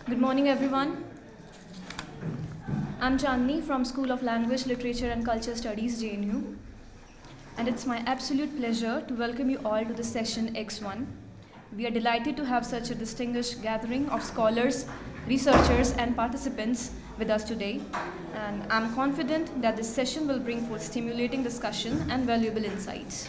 Good morning, everyone. I'm Chandani from School of Language, Literature and Culture Studies, JNU. And it's my absolute pleasure to welcome you all to the session X1. We are delighted to have such a distinguished gathering of scholars, researchers, and participants with us today. And I'm confident that this session will bring forth stimulating discussion and valuable insights.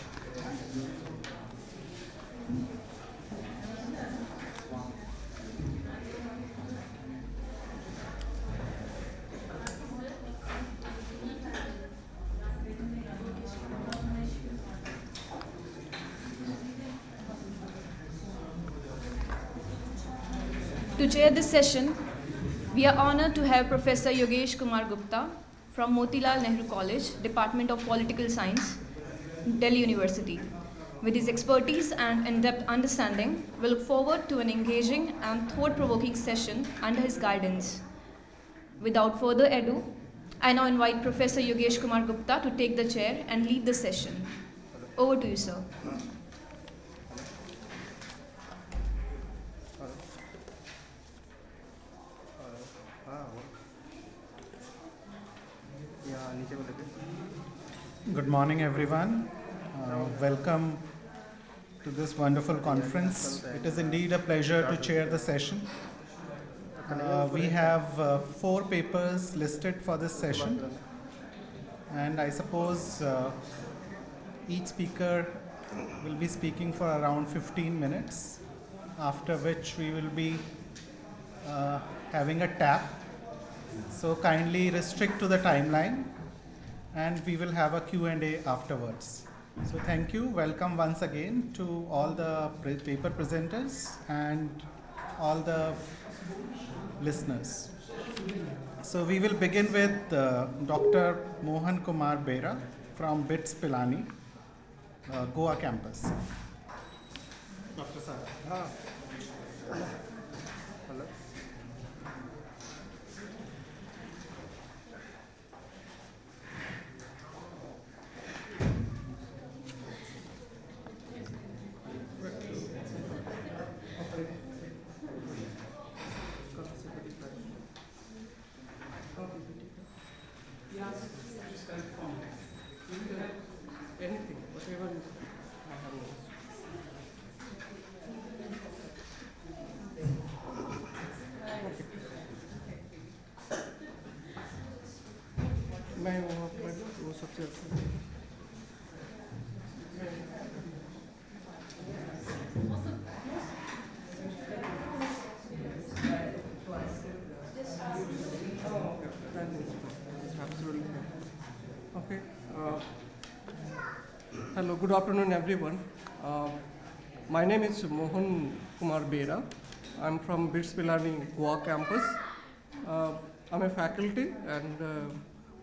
To chair this session, we are honored to have Professor Yogesh Kumar Gupta from Motilal Nehru College, Department of Political Science, Delhi University. With his expertise and in-depth understanding, we look forward to an engaging and thought-provoking session under his guidance. Without further ado, I now invite Professor Yogesh Kumar Gupta to take the chair and lead the session. Over to you, sir. Good morning, everyone. Welcome to this wonderful conference. It is indeed a pleasure to chair the session. We have 4 papers listed for this session, and I suppose each speaker will be speaking for around 15 minutes, after which we will be having a tap. So kindly restrict to the timeline, and we will have a Q&A afterwards. So thank you. Welcome once again to all the paper presenters and all the listeners. So we will begin with Dr. Mohan Kumar Bera from BITS Pilani, Goa campus. Dr. Sara. Hello. Anything, whatever I have. मैं वो सबसे अच्छा absolutely okay. Hello, good afternoon, everyone. My name is Mohan Kumar Bera. I'm from BITS Pilani Goa campus. I'm a faculty and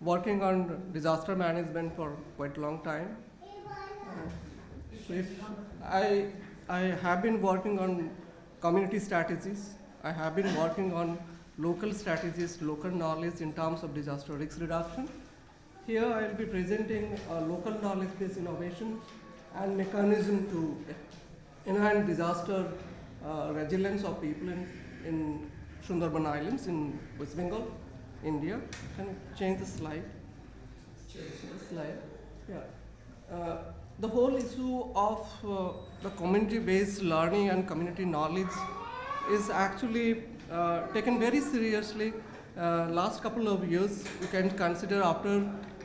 working on disaster management for quite a long time. So if I have been working on community strategies. I have been working on local strategies, local knowledge in terms of disaster risk reduction. Here I will be presenting local knowledge-based innovation and mechanism to enhance disaster resilience of people in Sundarban Islands in West Bengal, India. Can you change the slide? Yeah. The whole issue of the community-based learning and community knowledge is actually taken very seriously. Last couple of years, you can consider after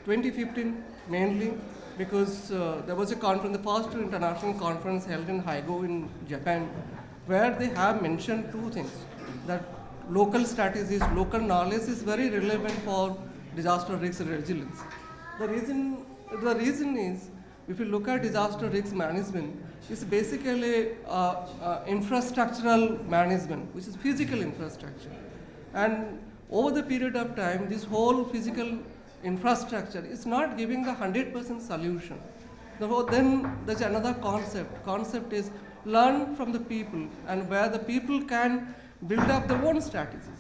2015 mainly, because there was a conference, the first international conference held in Hyogo in Japan, where they have mentioned 2 things, that local strategies, local knowledge is very relevant for disaster risk resilience. The reason is, if you look at disaster risk management, it's basically infrastructural management, which is physical infrastructure. And over the period of time, this whole physical infrastructure is not giving the 100% solution. Therefore, then there's another concept. Concept is learn from the people, and where the people can build up their own strategies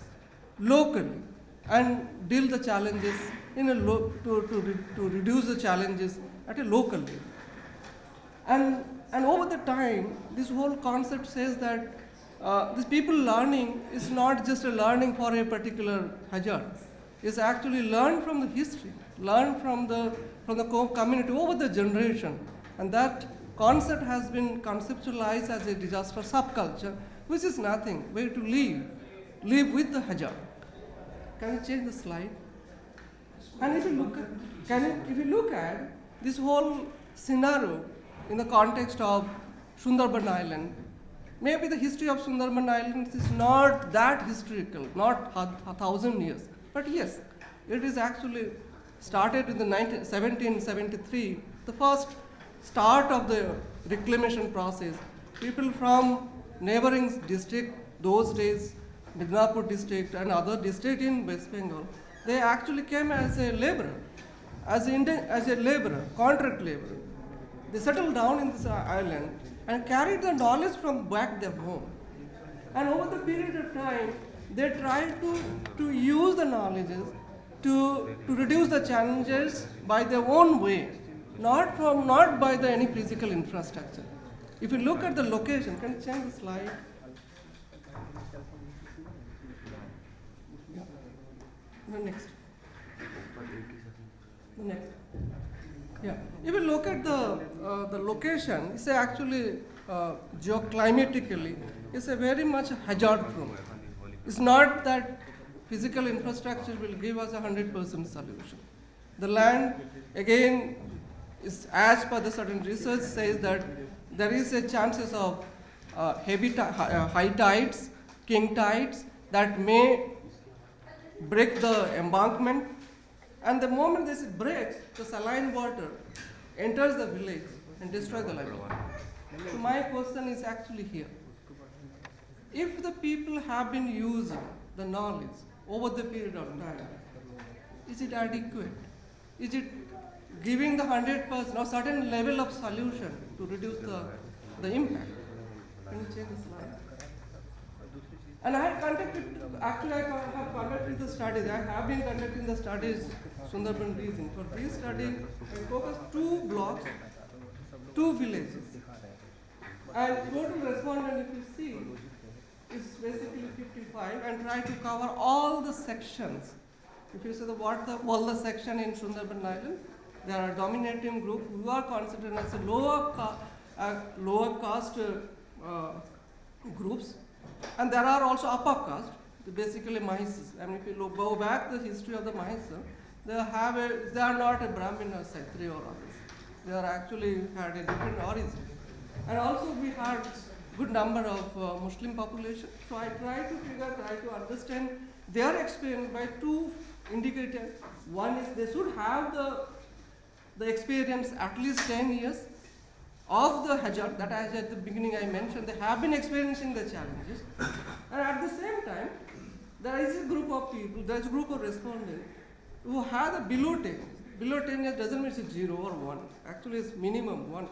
locally and deal the challenges in a to reduce the challenges at a local level. And over the time, this whole concept says that these people learning is not just a learning for a particular hazard. It's actually learn from the history, learn from the community over the generation, and that concept has been conceptualized as a disaster subculture, which is nothing, way to live with the hazard. Can you change the slide? And if you look at this whole scenario in the context of Sundarban Island, maybe the history of Sundarban Island is not that historical, not 1,000 years. But yes, it is actually started in the 1773, the first start of the reclamation process. People from neighboring district, those days, Midnapur district and other district in West Bengal, they actually came as a laborer, as a laborer, contract laborer. They settled down in this island and carried the knowledge from back their home. And over the period of time, they tried to use the knowledges to reduce the challenges by their own way, not by any physical infrastructure. If you look at the location, can you change the slide? Yeah. The next. Yeah. If you look at the location, it's actually geoclimatically, it's a very much hazard prone. It's not that physical infrastructure will give us 100% solution. The land, again, is as per the certain research says that there is a chances of high tides, king tides that may break the embankment. And the moment this breaks, the saline water enters the village and destroys the livelihood. So my question is actually here. If the people have been using the knowledge over the period of time, is it adequate? Is it giving the 100% or certain level of solution to reduce the impact? Can you change the slide? And I have conducted the studies. I have been conducting the studies, Sundarban region. For this study, I focused 2 blocks, 2 villages. And total respondent, if you see, is basically 55 and try to cover all the sections. If you see all the section in Sundarban Island, there are dominating group who are considered as a lower caste groups. And there are also upper caste, basically Mahis. And if you go back the history of the Mahis, they are not a Brahmin or Kshatriya or others. They are actually had a different origin. And also we had good number of Muslim population. So I try to understand their experience by 2 indicators. One is they should have the experience at least 10 years of the hazard that as at the beginning I mentioned, they have been experiencing the challenges. And at the same time, there is a group of people, there is a group of respondents who have a below 10. Below 10 years doesn't mean it's 0 or 1. Actually it's minimum 1.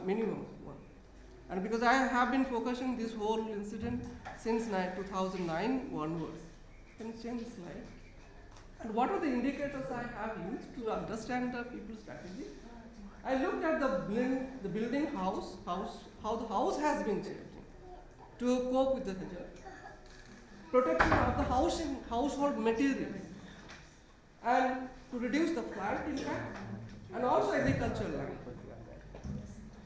And because I have been focusing this whole incident since 2009 onwards. Can you change the slide? And what are the indicators I have used to understand the people's strategy? I looked at the building house, how the house has been changing to cope with the hazard. Protection of the household materials, and to reduce the flood impact, and also agricultural land.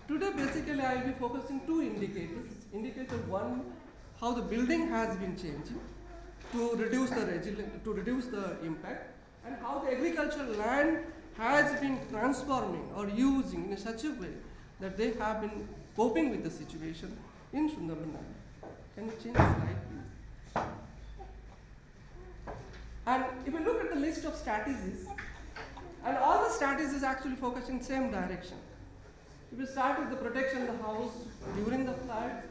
Today, basically, I will be focusing 2 indicators. Indicator 1, how the building has been changing to reduce the impact, and how the agricultural land has been transforming or using in such a way that they have been coping with the situation in Sundarban Island. Can you change the slide, please? And if you look at the list of strategies, and all the strategies actually focus in same direction. If you start with the protection of the house during the flood,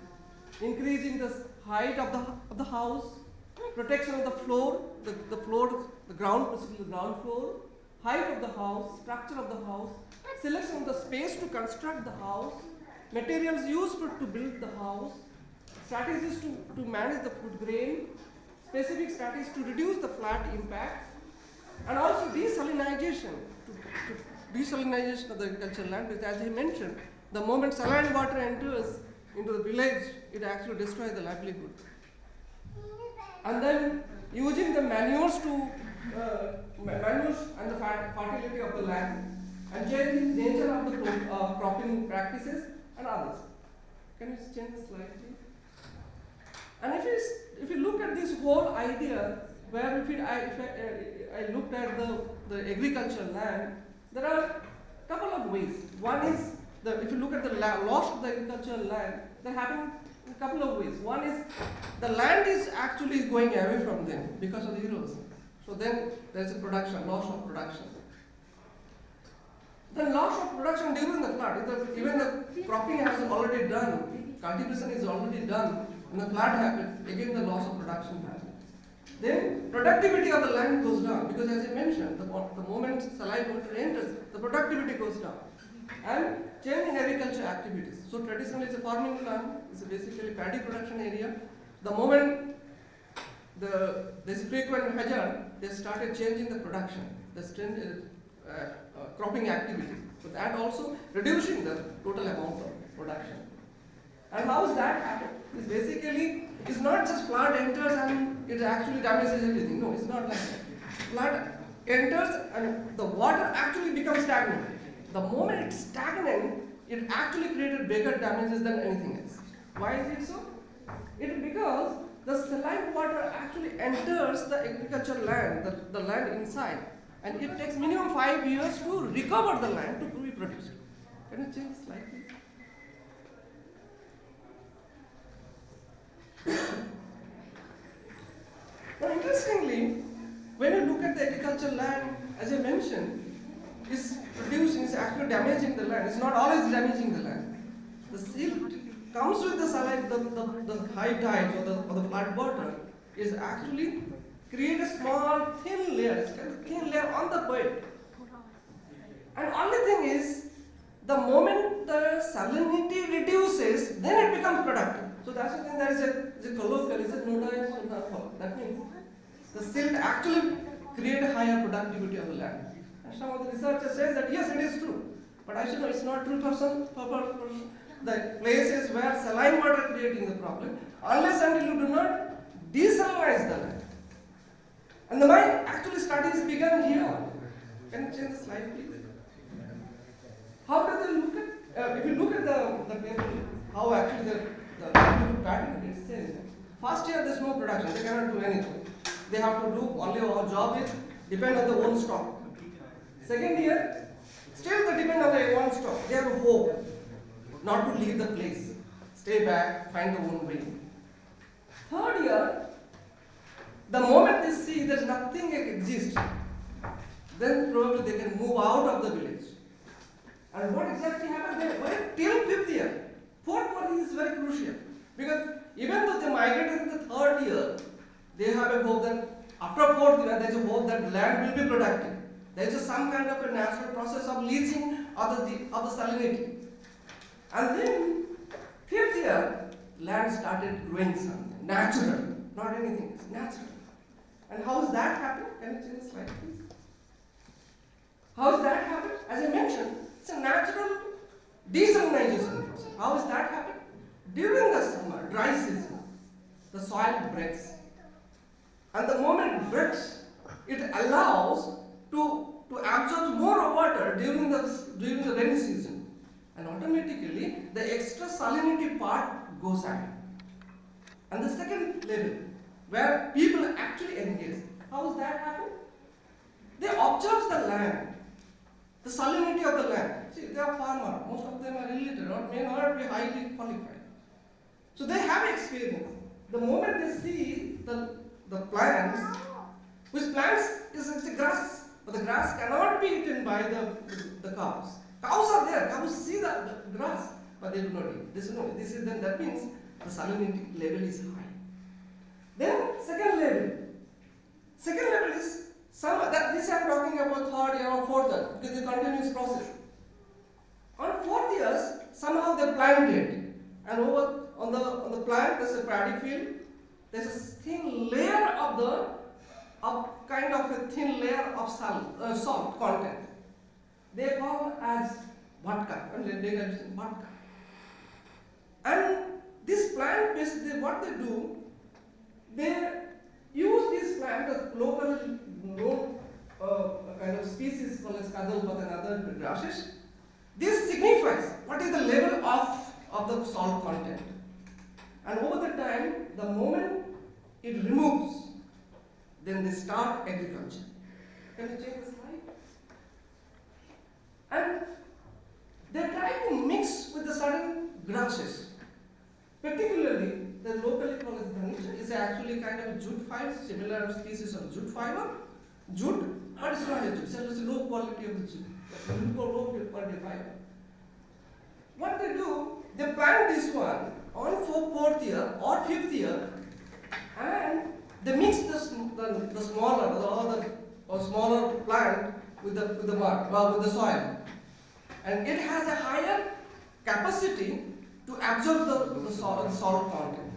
increasing the height of the house, protection of the floor, the ground floor, height of the house, structure of the house, selection of the space to construct the house, materials used to build the house, strategies to manage the food grain, specific strategies to reduce the flood impact, and also desalinization of the agricultural land, because as I mentioned, the moment saline water enters into the village, it actually destroys the livelihood. and then using the manures and the fertility of the land, and changing nature of the cropping practices and others. Can you change the slide, please? And if you look at this whole idea, where if I looked at the agricultural land, there are a couple of ways. One is if you look at the loss of the agricultural land, they're happening in a couple of ways. One is the land is actually going away from them because of the erosion. So then there's a loss of production. The loss of production during the flood, even the cropping has already done, cultivation is already done, when the flood happened, again the loss of production happened. Then productivity of the land goes down, because as I mentioned, the moment saline water enters, the productivity goes down. And change in agriculture activities. So traditionally it's a farming land, it's basically paddy production area. The moment there's frequent hazard, they started changing the production, cropping activities. So that also reducing the total amount of production. And how does that happen? It's basically, it's not just flood enters and it actually damages everything. No, it's not like that. Flood enters and the water actually becomes stagnant. The moment it's stagnant, it actually created bigger damages than anything else. Why is it so? It's because the saline water actually enters the agricultural land, the land inside, and it takes minimum 5 years to recover the land to be produced. Can you change the slide, please? Now, interestingly, when you look at the agricultural land, as I mentioned, is actually damaging the land. It's not always damaging the land. The silt comes with the saline, the high tides or the flood water is actually create a small thin layer. It's kind of thin layer on the bed. And only thing is, the moment the salinity reduces, then it becomes productive. So that's the thing. There is a colloquial, is it noda? That means the silt actually create a higher productivity of the land. And some of the researchers say that yes, it is true. But I should know it's not true for the places where saline water creating the problem, unless until you do not desalinize the land. And my actually studies began here. Can you change the slide, please? How do they look at, if you look at the table, how actually the pattern is changed. First year there's no production, they cannot do anything. They have to do only our job is depend on their own stock. Second year, still they depend on their own stock. They have hope not to leave the place. Stay back, find their own way. Third year, the moment they see there's nothing exists, then probably they can move out of the village. And what exactly happened? They went till 5th year. 4th year is very crucial. Because even though they migrated in the 3rd year, they have a hope that after 4th year, there is a hope that the land will be productive. There is some kind of a natural process of leaching of the salinity. And then 5th year, land started growing something, naturally, not anything, it's natural. And how does that happen? Can you change the slide, please? How does that happen? As I mentioned, it's a natural desalinization process. How does that happen? During the summer, dry season, the soil breaks. And the moment it breaks, it allows to absorb more water during the rainy season. And automatically, the extra salinity part goes out. And the second level, where people actually engage. How does that happen? They observe the land, the salinity of the land. See, they are farmers. Most of them are illiterate or may not be highly qualified. So they have experience. The moment they see the plants, which plants is a grass, but the grass cannot be eaten by the cows. Cows are there. Cows see the grass, but they do not eat. That means the salinity level is high. Then second level. Second level is this I am talking about 3rd year or 4th year because it's a continuous process. On 4th years, somehow they planted, and over on the plant there's a paddy field. There's a thin layer of thin layer of salt content. They call as vodka, and they call it vodka. And this plant basically what they do, they use this plant, a local known kind of species called as kadalpat and other grasses. This signifies what is the level of the salt content. And over the time, the moment it removes, then they start agriculture. Can you change the slide? And they try to mix with the certain grasses. Particularly, the locally called as dhanija is actually kind of a jute fiber, similar species of jute fiber. Jute, but it's not a jute, so it's a low quality of the jute. It's a low quality fiber. What they do, they plant this one on fourth year or fifth year, and they mix the smaller or smaller plant with the mud, with the soil, and it has a higher capacity to absorb the salt content.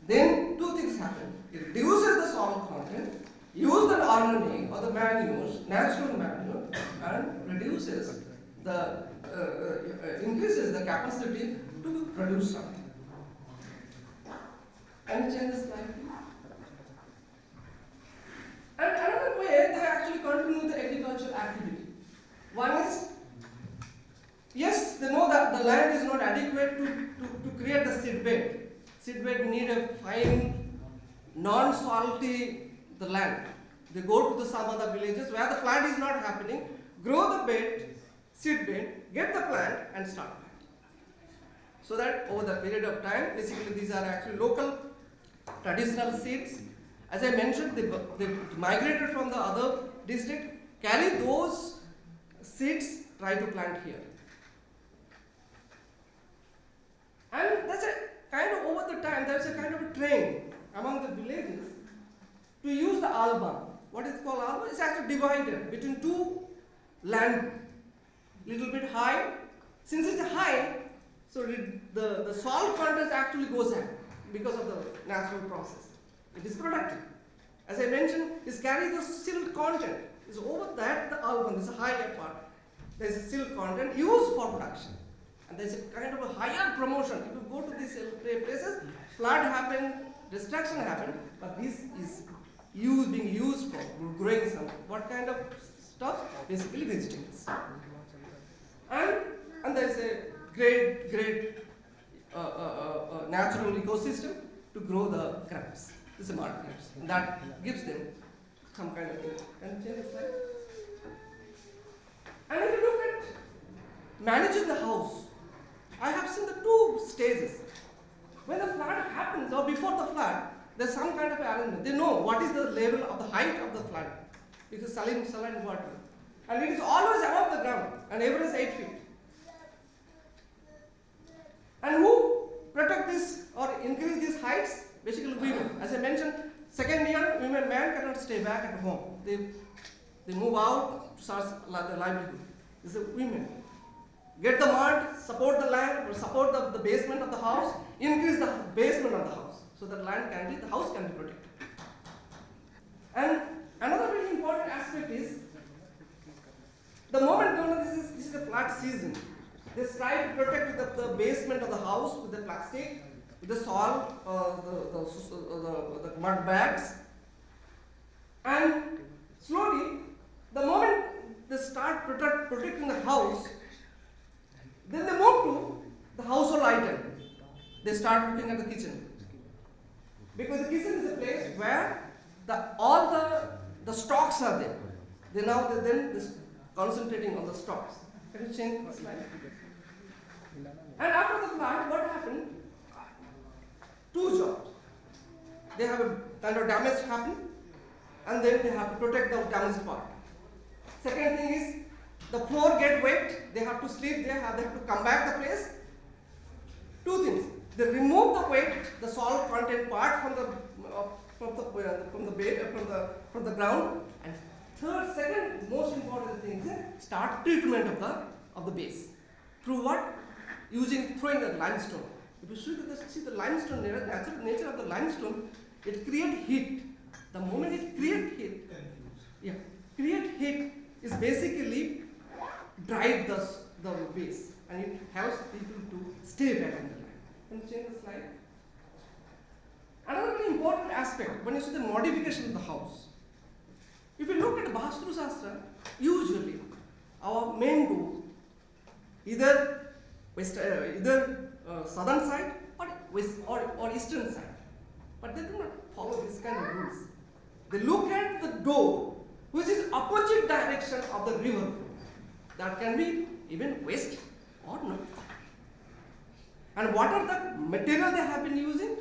Then two things happen. It reduces the salt content, use the organic or the manures, natural manure, and reduces the increases the capacity to produce something. Can you change the slide, please? And another way they actually continue the agricultural activity. One is, yes, they know that the land is not adequate to create the seed bed. Seed bed need a fine, non-salty the land. They go to some other villages where the flood is not happening, grow the bed, seed bed, get the plant and start planting. So that over the period of time, basically these are actually local traditional seeds. As I mentioned, they migrated from the other district, carry those seeds, try to plant here. And that's a kind of over the time, there's a kind of a trend among the villages to use the alba. What is called alba is actually divided between two land, little bit high. Since it's high, so the salt content actually goes up because of the natural process. It is productive. As I mentioned, it carries the silt content. It's over that the alba, this is a higher part. There is a silt content used for production. And there is a kind of a higher promotion. If you go to these places, flood happen, destruction happen, but this is being used for growing something. What kind of stuff? Basically vegetables. And there is a great natural ecosystem to grow the crabs. This is mud crabs. And that gives them some kind of thing. Can you change the slide? And if you look at managing the house, I have seen the two stages. When the flood happens or before the flood, there's some kind of arrangement. They know what is the level of the height of the flood. It is saline water. And it is always above the ground and average 8 feet. And who protect this or increase these heights? Basically women. As I mentioned, second year, man cannot stay back at home. They move out to start the livelihood. This is women. Get the mud, support the land, or support the basement of the house, increase the basement of the house, so that the house can be protected. And another very important aspect is, the moment this is a flood season, they try to protect the basement of the house with the plastic, with the soil, the mud bags, and slowly, the moment they start protecting the house, then they move to the household item. They start looking at the kitchen. Because the kitchen is a place where all the stocks are there. They're then concentrating on the stocks. Can you change the slide? And after the flood, what happened? Two jobs. They have a kind of damage happen, and then they have to protect the damaged part. Second thing is, the floor get wet, they have to sleep there, they have to come back the place. Two things. They remove the wet, the salt content part from the ground. And second most important thing is start treatment of the base. Through what? Throwing the limestone. If you see the limestone, natural nature of the limestone, it creates heat. The moment it creates heat, is basically drive the base, and it helps people to stay back in the land. Can you change the slide? Another very important aspect when you see the modification of the house. If you look at Vastu Shastra, usually our main goal either southern side or or eastern side, but they do not follow this kind of rules. They look at the door which is opposite direction of the river. That can be even west or north. And what are the material they have been using?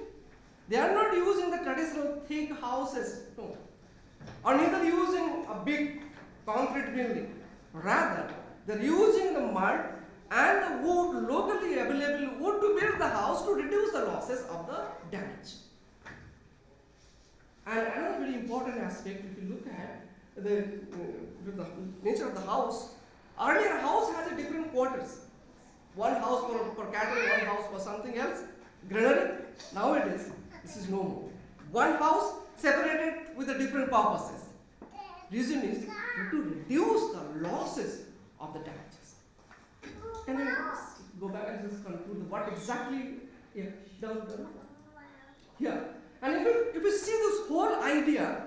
They are not using the traditional thick houses, no, or neither using a big concrete building. Rather, they are using the mud and the wood, locally available wood, to build the house to reduce the losses of the damage. And another very important aspect, if you look at the nature of the house, earlier house has a different quarters. One house for cattle, one house for something else, granary. Nowadays, this is no more. One house separated with the different purposes. Reason is to reduce the losses of the damages. Can I go back and just conclude what exactly here? Here. And if you see this whole idea,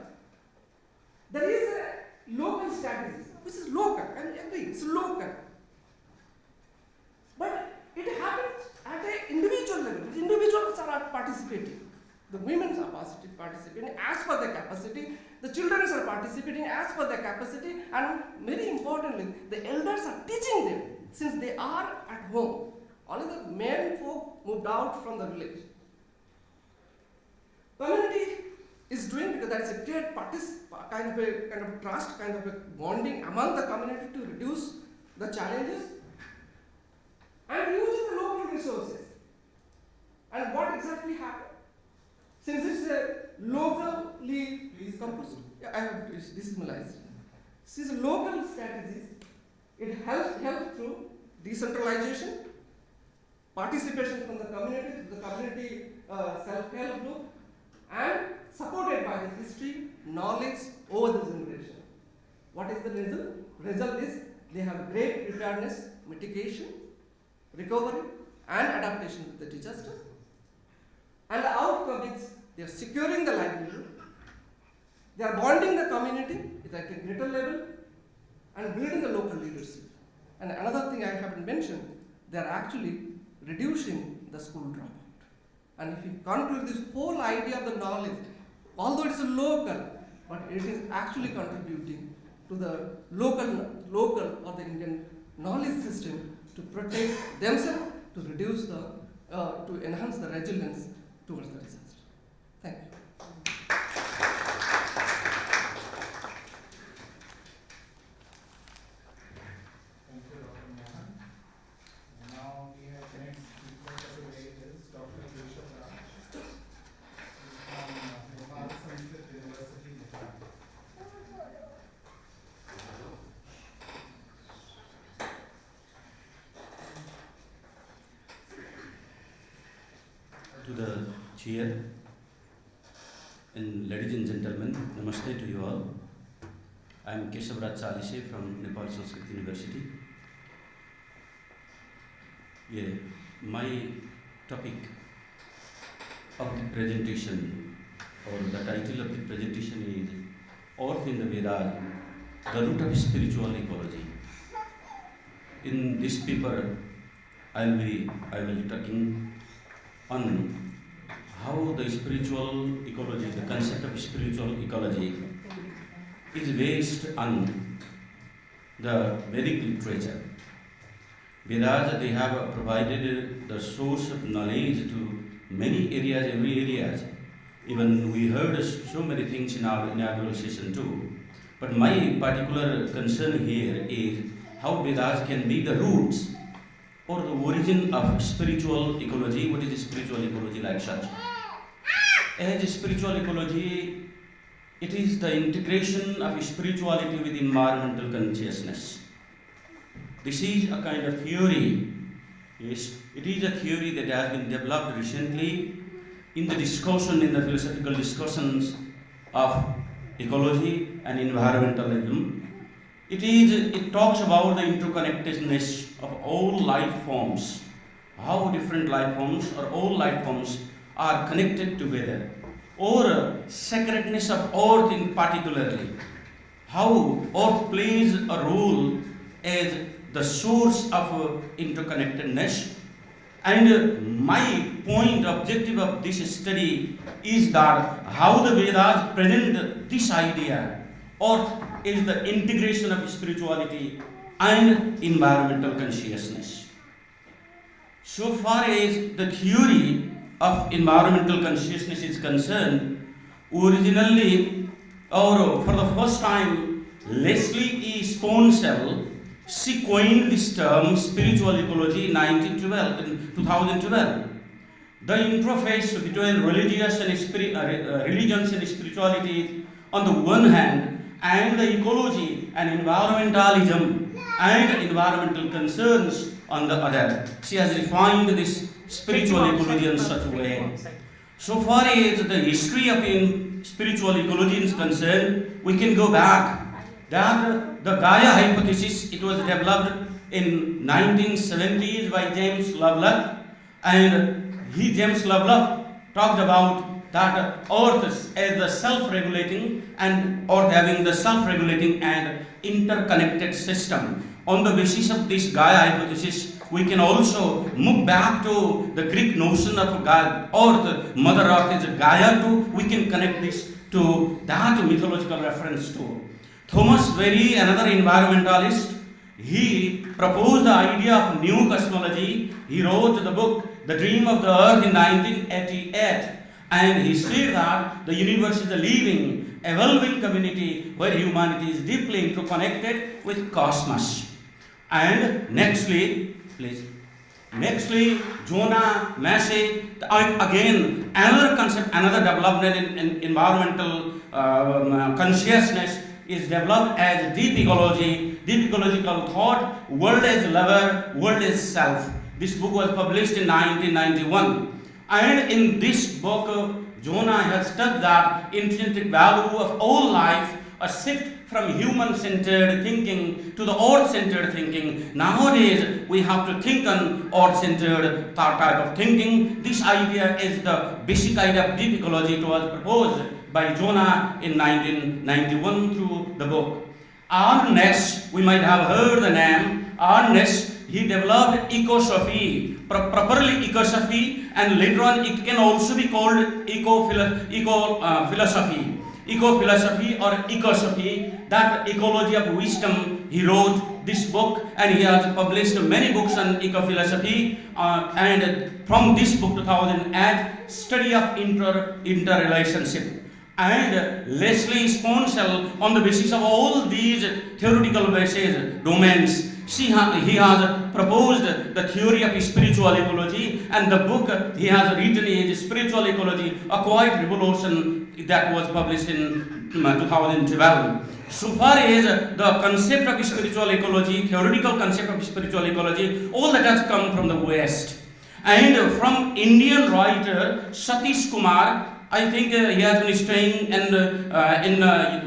there is a local strategy, which is local, and agree, it's local. But it happens at an individual level. The individuals are participating. The women are participating as per their capacity. The children are participating as per their capacity. And very importantly, the elders are teaching them since they are at home. Only the men folk moved out from the village. Community is doing, because that's a great kind of trust, kind of a bonding among the community to reduce the challenges, and using the local resources. And what exactly happened? Since it's a locally composed, this is my license. Since local strategies, it helps through decentralization, participation from the community self-help group, and supported by the history, knowledge over the generation. What is the result? Result is they have great preparedness, mitigation, recovery, and adaptation to the disaster. And the outcome is they are securing the livelihood, they are bonding the community at a greater level, and building the local leadership. And another thing I haven't mentioned, they are actually reducing the school dropout. And if you conclude this whole idea of the knowledge, although it's a local, but it is actually contributing to the local or the Indian knowledge system to protect themselves, to reduce to enhance the resilience towards the disaster. Thank you. Thank you, Dr. Mohan. Now we have the next speaker for today is Dr. Keshav Raj from Nepal Sanskrit University, Nepal. To the chair and ladies and gentlemen, namaste to you all. I am Keshav Raj Chalise from Nepal Sanskrit University. Yeah, my topic of the presentation, or the title of the presentation is Earth in the Vedas, the root of spiritual ecology. In this paper, I will be talking on how the spiritual ecology, the concept of spiritual ecology, is based on the Vedic literature. Vedas, they have provided the source of knowledge to many areas, every areas. Even we heard so many things in our inaugural session too. But my particular concern here is how Vedas can be the roots or the origin of spiritual ecology. What is spiritual ecology like such? As spiritual ecology, it is the integration of spirituality with environmental consciousness. This is a kind of theory. Yes, it is a theory that has been developed recently in the discussion, in the philosophical discussions of ecology and environmentalism. It talks about the interconnectedness of all life forms, how different life forms or all life forms are connected together or sacredness of earth in particularly, how earth plays a role as the source of interconnectedness. And my point, objective of this study is that how the Vedas present this idea, earth is the integration of spirituality and environmental consciousness. So far as the theory of environmental consciousness is concerned, originally, or for the first time, Leslie E. Sponsel, she coined this term spiritual ecology in 2012. The interface between religions and spirituality on the one hand, and the ecology and environmentalism and environmental concerns on the other. She has refined this spiritual ecology in such a way. So far as the history of spiritual ecology is concerned, we can go back that the Gaia hypothesis, it was developed in 1970s by James Lovelock, and James Lovelock talked about that earth as the self-regulating and earth having the self-regulating and interconnected system. On the basis of this Gaia hypothesis, we can also move back to the Greek notion of God, earth, Mother Earth is Gaia too. We can connect this to that mythological reference too. Thomas Berry, another environmentalist, he proposed the idea of new cosmology. He wrote the book The Dream of the Earth in 1988, and he said that the universe is a living, evolving community where humanity is deeply interconnected with cosmos. And nextly, Jonah Massey, again another concept, another development in environmental consciousness is developed as deep ecology, deep ecological thought, world as lover, world as self. This book was published in 1991. And in this book, Jonah has studied that intrinsic value of all life, a shift from human-centered thinking to the earth-centered thinking. Nowadays, we have to think on earth-centered type of thinking. This idea is the basic idea of deep ecology. It was proposed by Jonah in 1991 through the book. Arnes, we might have heard the name, Arnes, he developed ecosophy, properly ecosophy, and later on it can also be called philosophy. Eco-philosophy or ecosophy, that ecology of wisdom. He wrote this book and he has published many books on eco-philosophy, and from this book 2008, study of interrelationship. And Leslie Sponsel, on the basis of all these theoretical bases, domains, he has proposed the theory of spiritual ecology, and the book he has written is Spiritual Ecology, A Quiet Revolution, that was published in 2012. So far as the concept of spiritual ecology, theoretical concept of spiritual ecology, all that has come from the West. And from Indian writer Satish Kumar, I think he has been staying in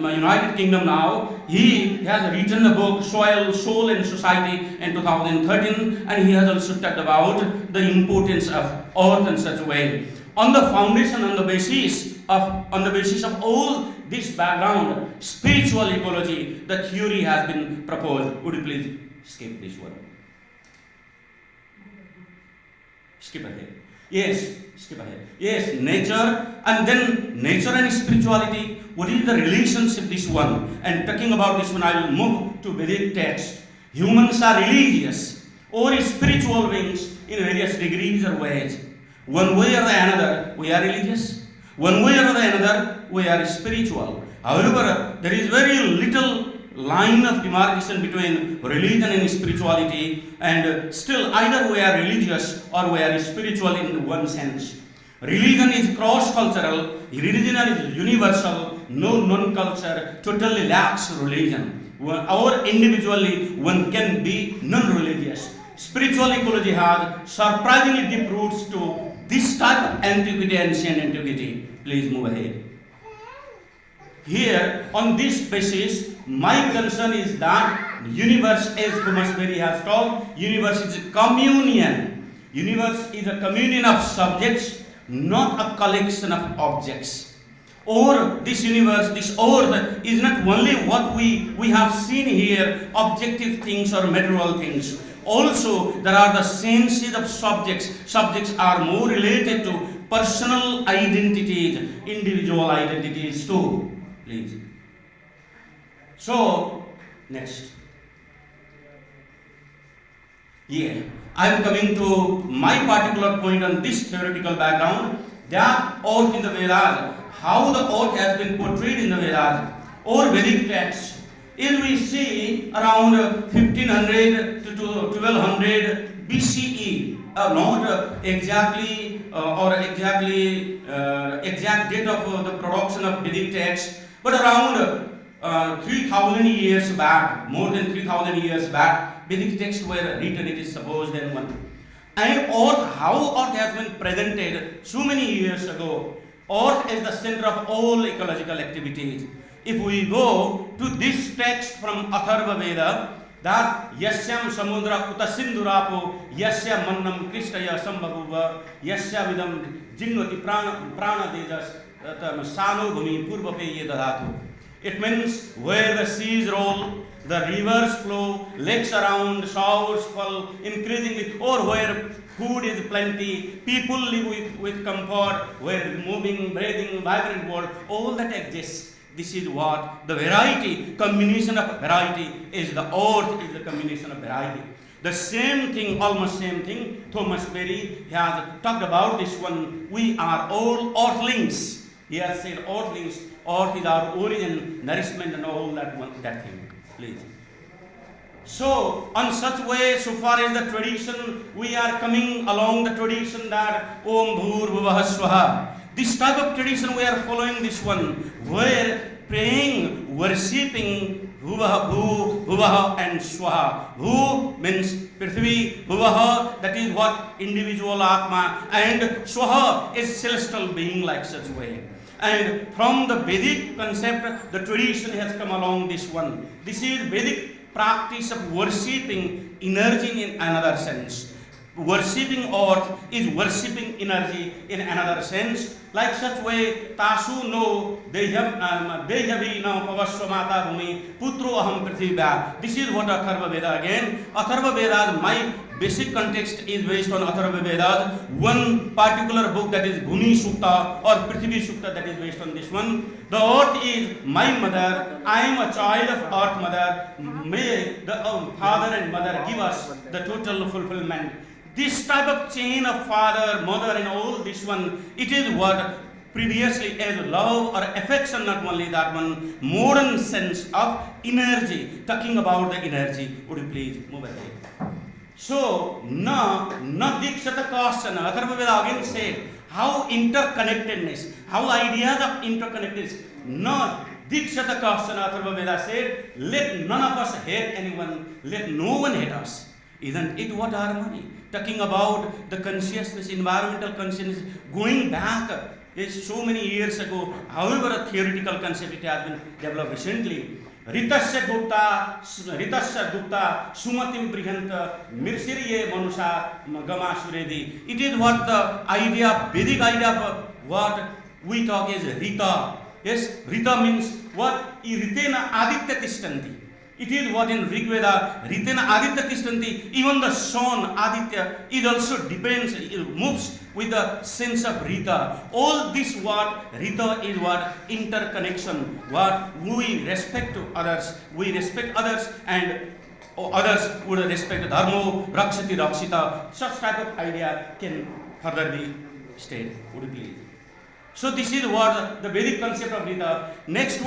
United Kingdom now. He has written a book, Soul and Society, in 2013, and he has also talked about the importance of earth in such a way. On the foundation, on the basis of all this background, spiritual ecology, the theory has been proposed. Would you please skip this one? Skip ahead. Yes, skip ahead. Yes, nature, and then nature and spirituality. What is the relationship, this one? And talking about this one, I will move to Vedic text. Humans are religious or spiritual beings in various degrees or ways. One way or the another, we are religious. One way or the another, we are spiritual. However, there is very little line of demarcation between religion and spirituality, and still either we are religious or we are spiritual in one sense. Religion is cross-cultural, religion is universal, no non-culture totally lacks religion. Or individually one can be non-religious. Spiritual ecology has surprisingly deep roots to this type of antiquity, ancient antiquity. Please move ahead. Here, on this basis, my concern is that universe, as Thomas Berry has told, universe is a communion. Universe is a communion of subjects, not a collection of objects. Or this universe, this earth is not only what we have seen here, objective things or material things. Also, there are the senses of subjects. Subjects are more related to personal identities, individual identities too. Please. So, next. Yeah, I am coming to my particular point on this theoretical background, that earth in the Vedas, how the earth has been portrayed in the Vedas or Vedic texts. Is we see around 1500 to 1200 BCE, not exactly exact date of the production of Vedic text, but around 3000 years back, more than 3000 years back, Vedic texts were written, it is supposed, then one. And earth, how earth has been presented so many years ago. Earth is the center of all ecological activities. If we go to this text from Atharva Veda, that Yasyam Samudra Utasindurapo, Yasya Mannam Krishtaya Sambhavuva, Yasya Vidam Jinnoti Prana Dejas, Sano Bhumi Purvape Yedadhatu. It means where the seas roll, the rivers flow, lakes around, showers fall increasingly, or where food is plenty, people live with comfort, where moving, breathing, vibrant world, all that exists. This is what the variety, combination of variety is the earth, is the combination of variety. The same thing, almost same thing, Thomas Berry has talked about this one. We are all earthlings. He has said earthlings, earth is our origin, nourishment and all that thing. Please. So, on such way, so far as the tradition, we are coming along the tradition that Om Bhur Bhuvah Swaha. This type of tradition we are following this one, where praying, worshipping Bhuvah, Bhu, Bhuvah and Swaha. Bhu means Prithvi, Bhuvah, that is what individual Atma, and Swaha is celestial being like such way. And from the Vedic concept, the tradition has come along this one. This is Vedic practice of worshipping energy in another sense. Worshipping earth is worshipping energy in another sense. Like such way, Tasu no Dehavi no Pavaswamata Bhumi Putro Aham Prithibha. This is what Atharva Veda again. Atharva Veda, my basic context is based on Atharva Vedas. One particular book, that is Bhumi Sukta or Prithvi Sukta, that is based on this one. The earth is my mother. I am a child of earth mother. May the father and mother give us the total fulfillment. This type of chain of father, mother and all this one, it is what previously as love or affection, not only that one, modern sense of energy, talking about the energy. Would you please move ahead? So, na dikshata kasana, Atharva Veda again said, how interconnectedness, how ideas of interconnectedness, na dikshata kasana, Atharva Veda said, let none of us hate anyone, let no one hate us. Isn't it what harmony? Talking about the consciousness, environmental consciousness, going back is so many years ago, however a theoretical concept it has been developed recently. Ritasya Gupta, Sumatim Brihanta, Mirsiriye Manusha, Gama Suredi. It is what the idea, Vedic idea of what we talk is Rita. Yes, Rita means what? Ritena Aditya Tishtanti. It is what in Rig Veda, Ritena Aditya Tishtanti, even the sun Aditya, it also depends, it moves with the sense of Rita. All this what, Rita is what? Interconnection. What? We respect to others, we respect others, and others would respect Dharmo, Rakshati, Rakshita. Such type of idea can further be stated. Would you please? So this is what the Vedic concept of Rita. Next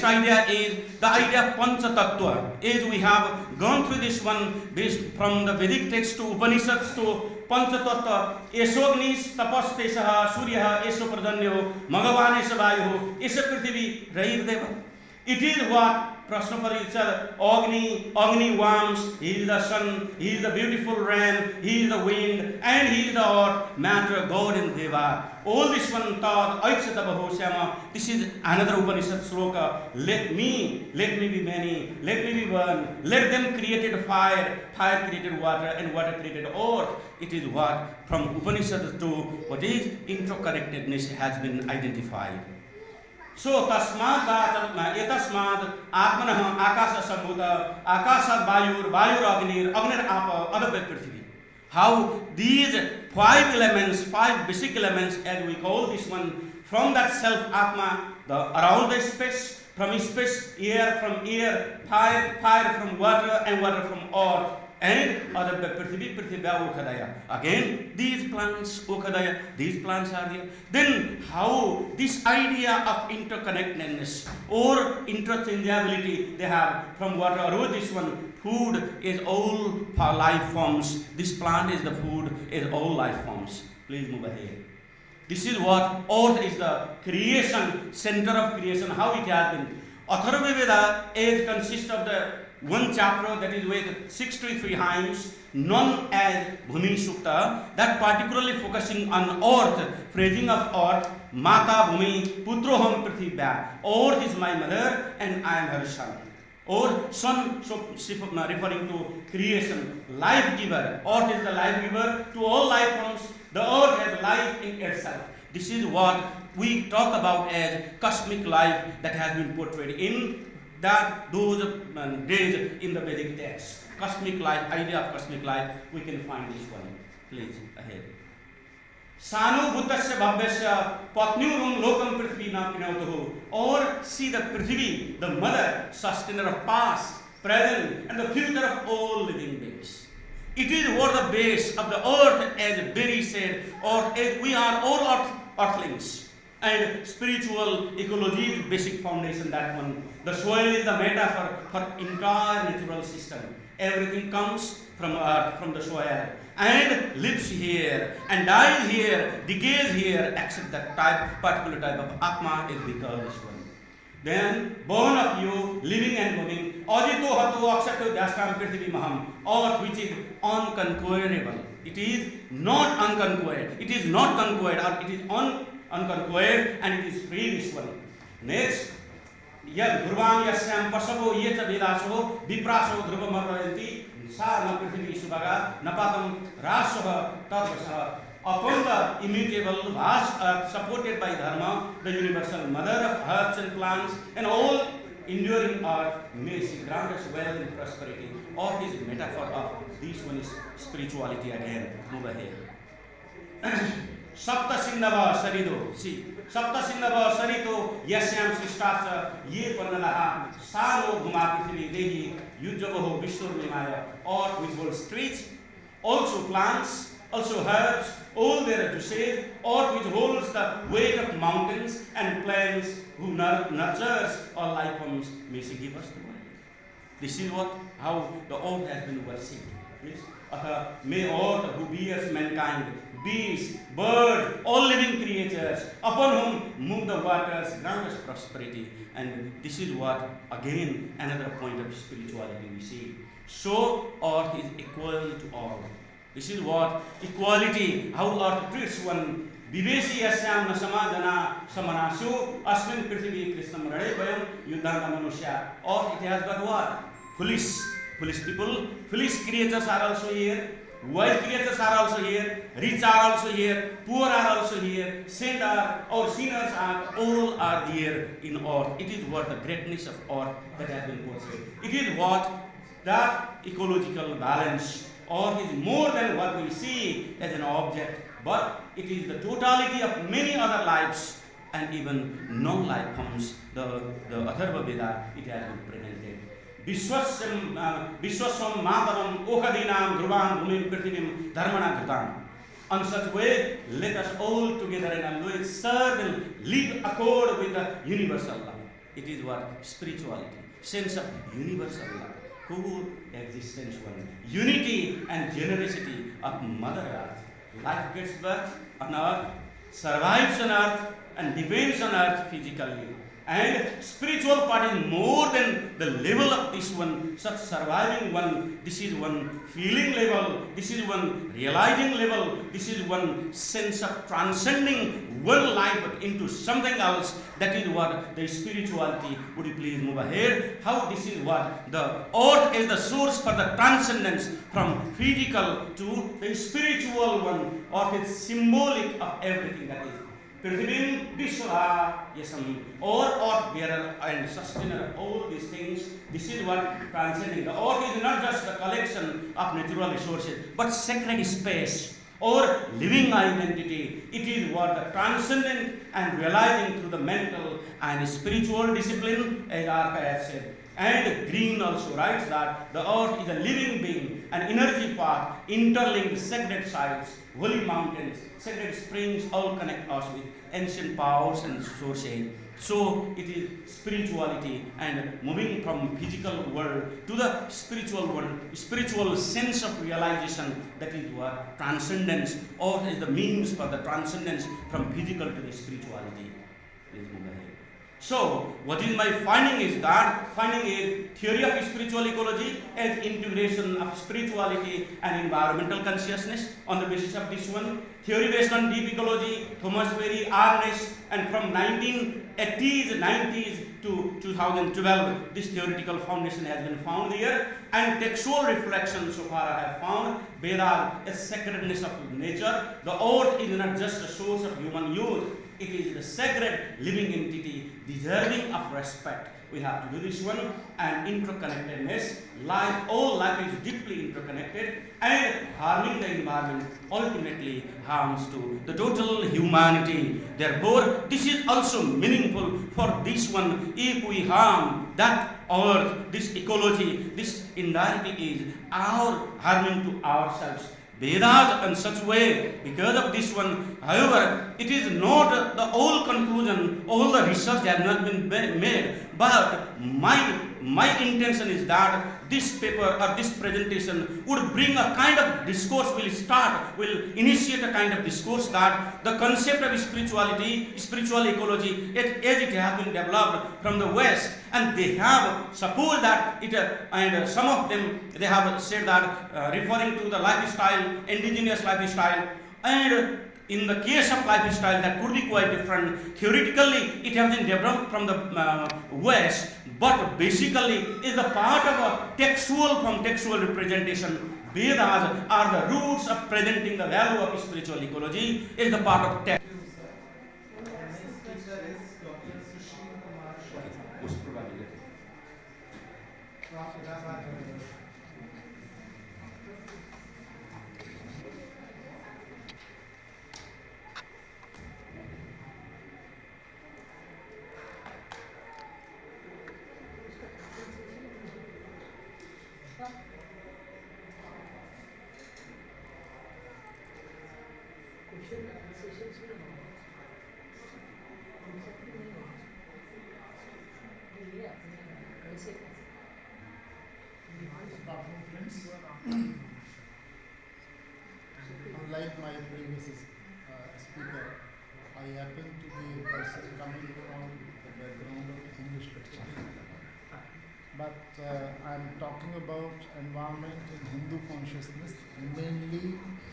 idea is the idea of Pancha Tattva. As we have gone through this one, based from the Vedic text to Upanishads to Pancha Tattva, Esognis, Tapas Tesaha, Surya, Eso Pradanyo, Magavan Esa Vayu, Esa Prithvi, Rairdeva. It is what Prashna for each other. Agni warms, he is the sun, he is the beautiful rain, he is the wind, and he is the earth, matter, God and Deva. All this one thought, Aikshata Bahoshama, this is another Upanishad sloka. Let me be many, let me be one, let them created fire, fire created water, and water created earth. It is what from Upanishad to what is interconnectedness has been identified. So tasmad etasmad atmanah akasa sambuddha akasa vayur agnir agnir apa adabya prithvi. How these five elements, five basic elements as we call this one, from that self atma, around the space, from space, air from air, fire from water, and water from earth, and other prithvi okadaya. Again, these plants okadaya, these plants are there. Then how this idea of interconnectedness or interchangeability they have from water or this one, food is all life forms. This plant is the food, is all life forms. Please move ahead. This is what earth is the creation, center of creation, how it has been. Atharva Veda is consists of the one chapter that is with 63 hymns known as Bhumi Sukta, that particularly focusing on earth, phrasing of earth, Mata Bhumi Putroham Prithibhya. Earth is my mother and I am her son. Or son, so referring to creation, life giver. Earth is the life giver to all life forms. The earth has life in itself. This is what we talk about as cosmic life that has been portrayed in that those days in the Vedic text. Cosmic life, idea of cosmic life, we can find this one. Please, ahead. Sanu Bhuttasya Bhavyasya Patnyurum Lokam Prithvina Pinautuhu. Or see the Prithvi, the mother, sustainer of past, present, and the future of all living beings. It is what the base of the earth, as Bera said, or as we are all earthlings. And spiritual ecology is basic foundation, that one. The soil is the metaphor for entire natural system. Everything comes from earth, from the soil, and lives here, and dies here, decays here, except that particular type of Atma is because this one. Then, born of you, living and moving, Ajito Hato Akshato Dastam Prithvi Maham, earth which is unconquerable. It is not unconquered. It is not conquered, or it is unconquered, and it is free, this one. Next, Yad Gurvam Yasyam Pasavo Yeta Vedaso, Vipraso Drupamaranti, Sharma Prithvi Subaga, Napatam Rasoha Tatvasa. Upon the immutable vast earth supported by Dharma, the universal mother of herbs and plants, and all enduring earth, may she grant us wealth and prosperity. All this metaphor of this one is spirituality again. Move ahead. Sapta Sindava Sarido. See, Sapta Sindava Sarito, Yasyam Srishtasa, Ye Panalaha, Saro Bhuma Prithvi Dehi, Yujavaho Vishnu Nimaya, or which were streets, also plants, also herbs, all there to say, earth which holds the weight of mountains and plains, who nurtures all life forms, may she give us the world. This is how the earth has been worshipped. Yes? May earth who bears mankind, beasts, birds, all living creatures, upon whom move the waters, grant us prosperity. And this is what, again, another point of spirituality we see. So earth is equal to all. This is what equality, how earth treats one. Vivesi yasyam nasamadana samanasu asmin prithvi krishnam rade bayam yuddhana manusya. Or it has got what? Foolish people, foolish creatures are also here. Wise creatures are also here. Rich are also here. Poor are also here. Saint are or sinners are, all are here in earth. It is what the greatness of earth that has been portrayed. It is what that ecological balance. Earth is more than what we see as an object, but it is the totality of many other lives and even non-life forms. The Atharva Veda, it has been presented. Vishwasam Mataram Okadinam Dhruvam Bhumim Prithivim Dharmana Dhrutam. On such way, let us all together in a serve and live accord with the universal love. It is what? Spirituality, sense of universal love. Co-existence one, unity and generosity of Mother Earth. Life gets birth on earth, survives on earth, and remains on earth physically. And spiritual part is more than the level of this one, such surviving one. This is one feeling level, this is one realizing level, this is one sense of transcending one life into something else. That is what the spirituality. Would you please move ahead? How this is what the earth is the source for the transcendence from physical to the spiritual one. Earth is symbolic of everything that is. Prithivim Vishwa Yasam, or earth bearer and sustainer, all these things, this is what transcending. The earth is not just a collection of natural resources, but sacred space or living identity. It is what the transcendent and realizing through the mental and spiritual discipline, as Arka has said. And Green also writes that the earth is a living being, an energy path, interlinked sacred sites, holy mountains, sacred springs all connect us with ancient powers and sources. So it is spirituality and moving from physical world to the spiritual world, spiritual sense of realization, that is what transcendence, or is the means for the transcendence from physical to the spirituality. Please move ahead. So, what is my finding is that, finding is theory of spiritual ecology as integration of spirituality and environmental consciousness on the basis of this one. Theory based on deep ecology, Thomas Berry, Arnes, and from 1980s, 90s to 2012, this theoretical foundation has been found here. And textual reflection so far I have found, Bera, a sacredness of nature. The earth is not just a source of human use, it is the sacred living entity deserving of respect. We have to do this one. And interconnectedness, life, all life is deeply interconnected, and harming the environment ultimately harms to the total humanity. Therefore, this is also meaningful for this one. If we harm that earth, this ecology, this indirectly is our harming to ourselves. Vedas in such way, because of this one, however, it is not the whole conclusion, all the research has not been made, but my intention is that this paper or this presentation would bring a kind of discourse, will initiate a kind of discourse that the concept of spirituality, spiritual ecology, as it has been developed from the West, and they have supposed that it, and some of them, they have said that referring to the lifestyle, indigenous lifestyle, and in the case of lifestyle that could be quite different. Theoretically, it has been developed from the West, but basically is the part of a textual representation. Vedas are the roots of presenting the value of spiritual ecology, is the part of text. Unlike my previous speaker, I happen to be a person coming from the background of English literature. But I'm talking about environment in Hindu consciousness, mainly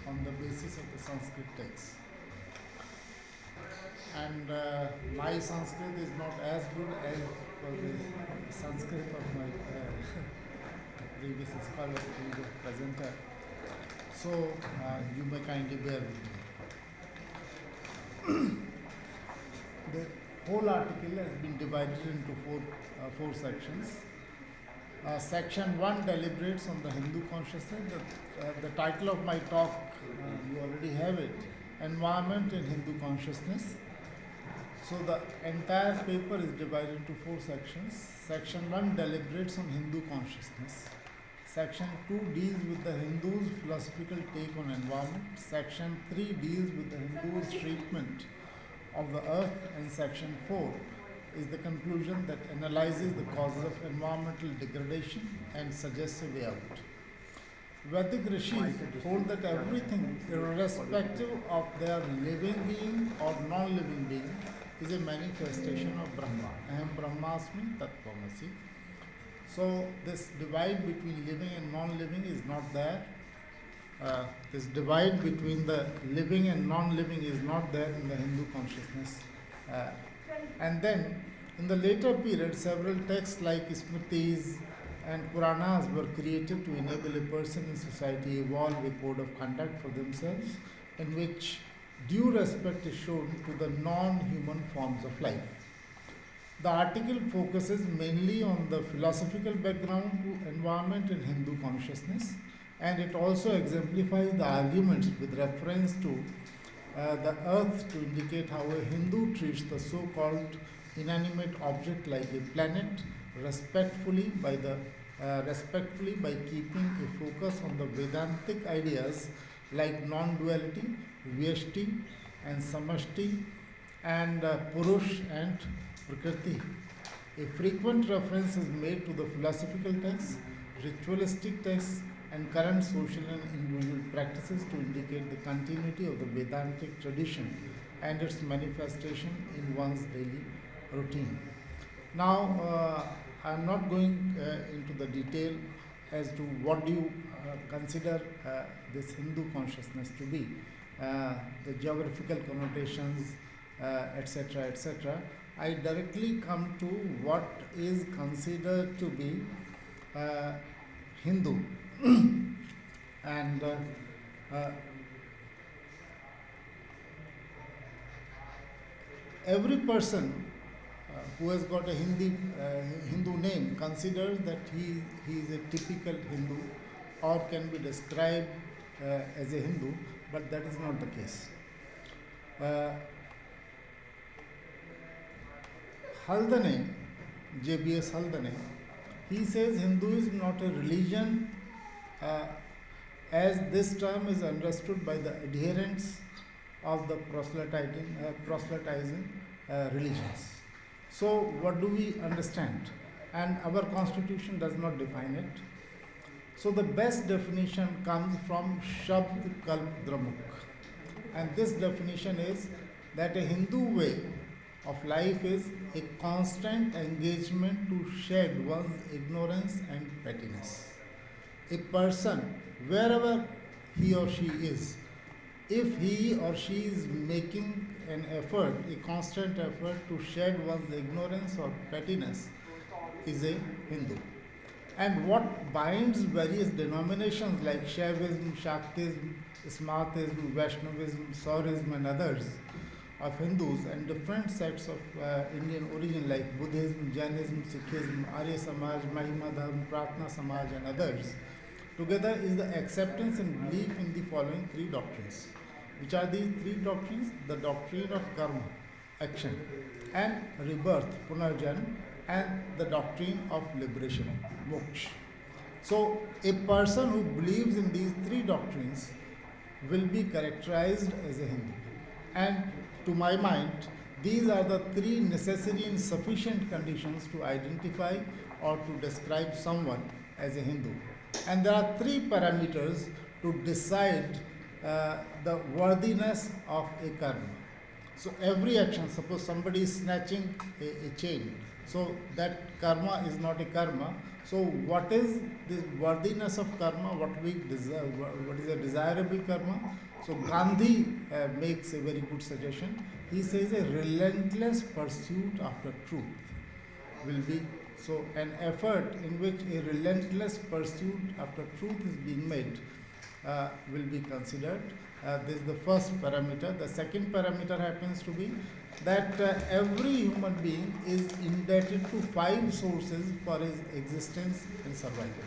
on the basis of the Sanskrit text. And my Sanskrit is not as good as the Sanskrit of my previous scholar, previous presenter. So you may kindly bear with me. The whole article has been divided into four sections. Section 1 deliberates on the Hindu consciousness. The title of my talk, you already have it, Environment in Hindu Consciousness. So the entire paper is divided into four sections. Section 1 deliberates on Hindu consciousness. Section 2 deals with the Hindus' philosophical take on environment. Section 3 deals with the Hindus' treatment of the earth. And Section 4 is the conclusion that analyzes the causes of environmental degradation and suggests a way out. Vedic rishis hold that everything, irrespective of their living being or non-living being, is a manifestation of Brahma. Aham Brahmasmi Tattvamasi. So this divide between living and non-living is not there. This divide between the living and non-living is not there in the Hindu consciousness. And then in the later period, several texts like Smritis and Puranas were created to enable a person in society evolve a code of conduct for themselves in which due respect is shown to the non-human forms of life. The article focuses mainly on the philosophical background to environment in Hindu consciousness, and it also exemplifies the arguments with reference to the earth to indicate how a Hindu treats the so-called inanimate object like a planet respectfully by keeping a focus on the Vedantic ideas like non-duality, Vyashti and Samashti, and Purush and Prakriti. A frequent reference is made to the philosophical texts, ritualistic texts, and current social and individual practices to indicate the continuity of the Vedantic tradition and its manifestation in one's daily routine. Now, I'm not going into the detail as to what do you consider this Hindu consciousness to be, the geographical connotations, etc., etc. I directly come to what is considered to be Hindu. And every person who has got a Hindu name considers that he is a typical Hindu or can be described as a Hindu, but that is not the case. Haldane, JBS Haldane, he says Hinduism is not a religion as this term is understood by the adherents of the proselytizing religions. So what do we understand? And our constitution does not define it. So the best definition comes from Shabd Kalp Dramuk. And this definition is that a Hindu way of life is a constant engagement to shed one's ignorance and pettiness. A person, wherever he or she is, if he or she is making an effort, a constant effort to shed one's ignorance or pettiness, is a Hindu. And what binds various denominations like Shaivism, Shaktism, Smartism, Vaishnavism, Saurism and others of Hindus and different sects of Indian origin like Buddhism, Jainism, Sikhism, Arya Samaj, Mahima Dharma, Pratna Samaj and others together is the acceptance and belief in the following three doctrines. Which are these three doctrines? The doctrine of karma, action, and rebirth, punarjan, and the doctrine of liberation, moksha. So, a person who believes in these three doctrines will be characterized as a Hindu. And to my mind, these are the three necessary and sufficient conditions to identify or to describe someone as a Hindu. And there are three parameters to decide the worthiness of a karma. So every action, suppose somebody is snatching a chain, so that karma is not a karma. So what is the worthiness of karma? What is a desirable karma? So Gandhi makes a very good suggestion. He says a relentless pursuit after truth will be, so an effort in which a relentless pursuit after truth is being made will be considered. This is the first parameter. The second parameter happens to be that every human being is indebted to 5 sources for his existence and survival.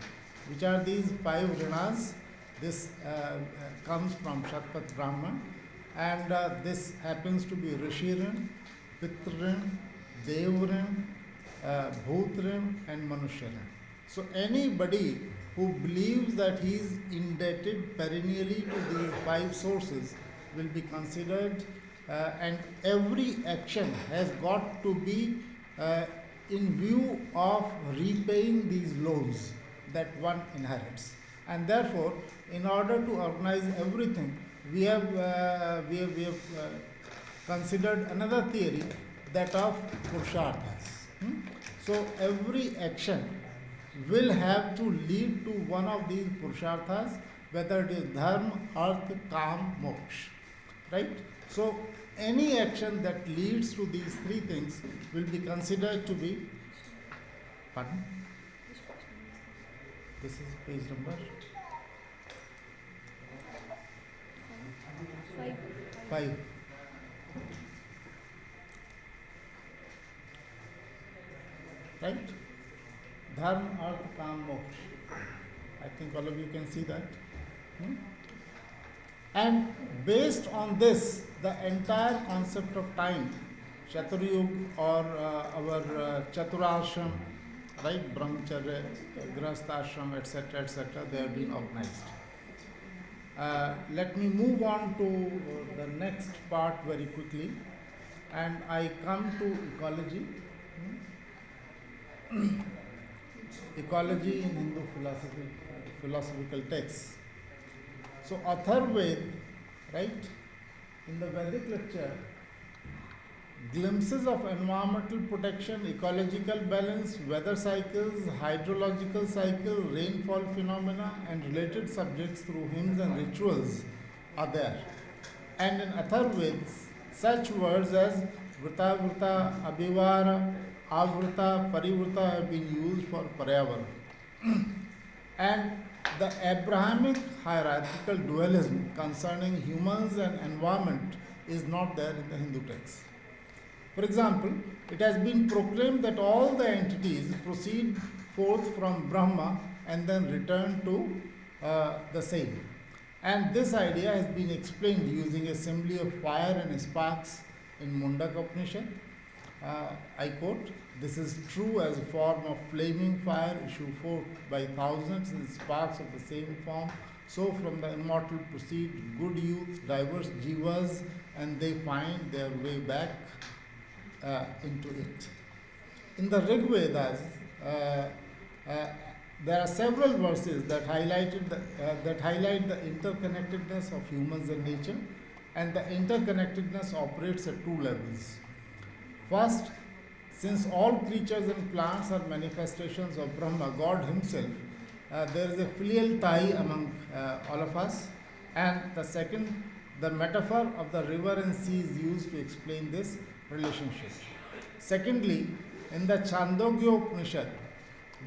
Which are these 5 rinas? This comes from Shatpat Brahman, and this happens to be Rishiran, Pitran, Devran, Bhutran and Manushyaran. So anybody who believes that he is indebted perennially to these 5 sources will be considered, and every action has got to be in view of repaying these loans that one inherits. And therefore, in order to organize everything, we have considered another theory, that of Purusharthas. So every action will have to lead to one of these Purusharthas, whether it is Dharma, Artha, Kam, Moksha. Right? So any action that leads to these 3 things will be considered to be, pardon? This is page number 5. 5. Right? Dharma, Artha, Kam, Moksha. I think all of you can see that. And based on this, the entire concept of time, Chaturyug or our Chaturashram, right, Brahmacharya, Grahasthashram, etc., they have been organized. Let me move on to the next part very quickly, and I come to ecology. Ecology in Hindu philosophical texts. So Atharvaved, right, in the Vedic lecture, glimpses of environmental protection, ecological balance, weather cycles, hydrological cycle, rainfall phenomena, and related subjects through hymns and rituals are there. And in Atharvaved, such words as Vrta, Vrta, Abhivara, Avrta, Parivrta have been used for Paryavaran. And the Abrahamic hierarchical dualism concerning humans and environment is not there in the Hindu text. For example, it has been proclaimed that all the entities proceed forth from Brahma and then return to the same. And this idea has been explained using a simile of fire and sparks in Mundaka Upanishad. I quote, "This is true as a form of flaming fire issue forth by thousands and sparks of the same form. So from the immortal proceed good youth, diverse jivas, and they find their way back into it." In the Rig Vedas, there are several verses that highlight the interconnectedness of humans and nature, and the interconnectedness operates at two levels. First, since all creatures and plants are manifestations of Brahma, God Himself, there is a filial tie among all of us. And the second, the metaphor of the river and sea is used to explain this relationship. Secondly, in the Chandogya Upanishad,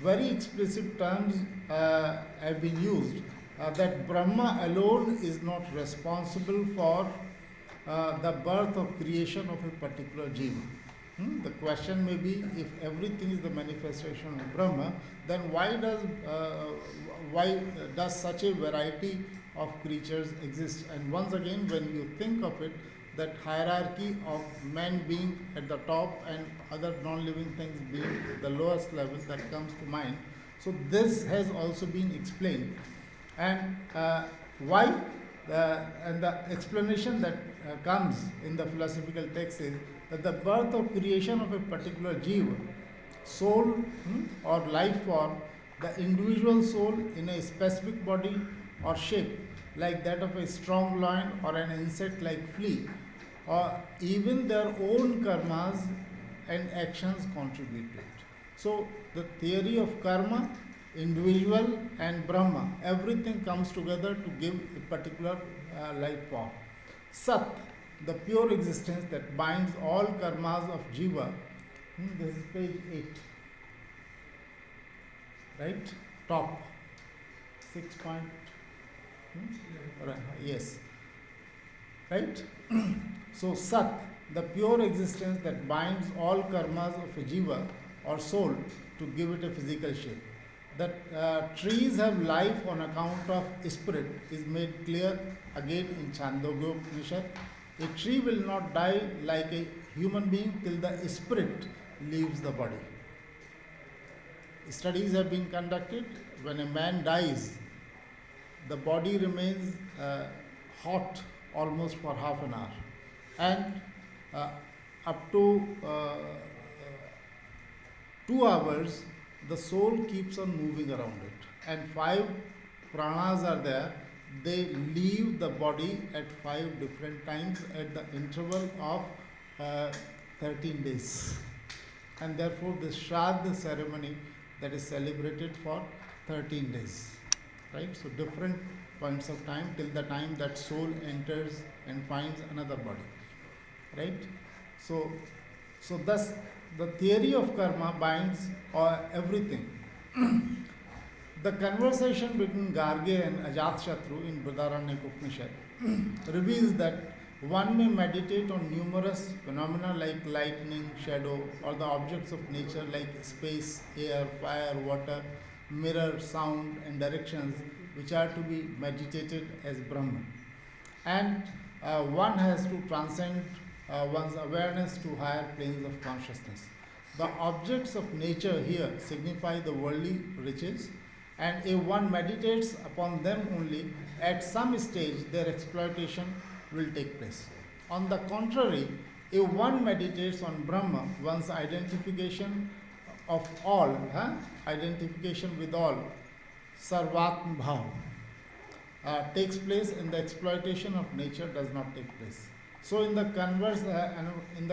very explicit terms have been used that Brahma alone is not responsible for the birth or creation of a particular jiva. The question may be, if everything is the manifestation of Brahma, then why does such a variety of creatures exist? And once again, when you think of it, that hierarchy of man being at the top and other non-living things being the lowest level, that comes to mind. So this has also been explained. And why? And the explanation that comes in the philosophical text is that the birth or creation of a particular jiva, soul or life form, the individual soul in a specific body or shape, like that of a strong lion or an insect like flea, or even their own karmas and actions contribute to it. So the theory of karma, individual and Brahma, everything comes together to give a particular life form. Sat, the pure existence that binds all karmas of jiva. This is page 8. Right? Top. 6 point. Yes. Right? So Sat, the pure existence that binds all karmas of a jiva or soul to give it a physical shape. That trees have life on account of spirit is made clear again in Chandogya Upanishad. A tree will not die like a human being till the spirit leaves the body. Studies have been conducted. When a man dies, the body remains hot almost for half an hour, and up to 2 hours the soul keeps on moving around it, and 5 pranas are there. They leave the body at 5 different times at the interval of 13 days, and therefore this Shraddha ceremony that is celebrated for 13 days, right? So different points of time till the time that soul enters and finds another body, right? So thus the theory of karma binds everything. The conversation between Garge and Ajatashatru in Brihadaranyaka Upanishad reveals that One may meditate on numerous phenomena like lightning, shadow, or the objects of nature like space, air, fire, water, mirror, sound, and directions, which are to be meditated as Brahman. And one has to transcend one's awareness to higher planes of consciousness. The objects of nature here signify the worldly riches, and if one meditates upon them only, at some stage their exploitation will take place. On the contrary, if one meditates on Brahma, one's identification of all, identification with all, Sarvatma Bhav, takes place, and the exploitation of nature does not take place. So in the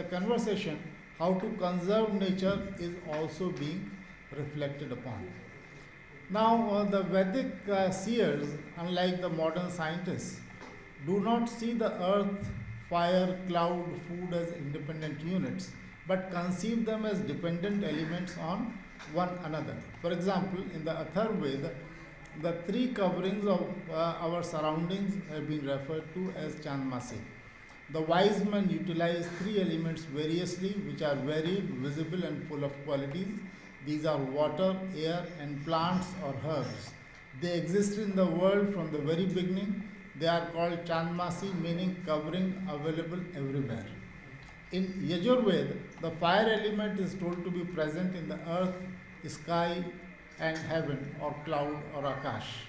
conversation, how to conserve nature is also being reflected upon. Now, the Vedic seers, unlike the modern scientists, do not see the earth, fire, cloud, food as independent units, but conceive them as dependent elements on one another. For example, in the Atharvaveda, the three coverings of our surroundings have been referred to as Chandmasi. The wise men utilize three elements variously, which are varied, visible, and full of qualities. These are water, air, and plants or herbs. They exist in the world from the very beginning. They are called Chandmasi, meaning covering, available everywhere. In Yajurveda, the fire element is told to be present in the earth, sky, and heaven, or cloud, or akash.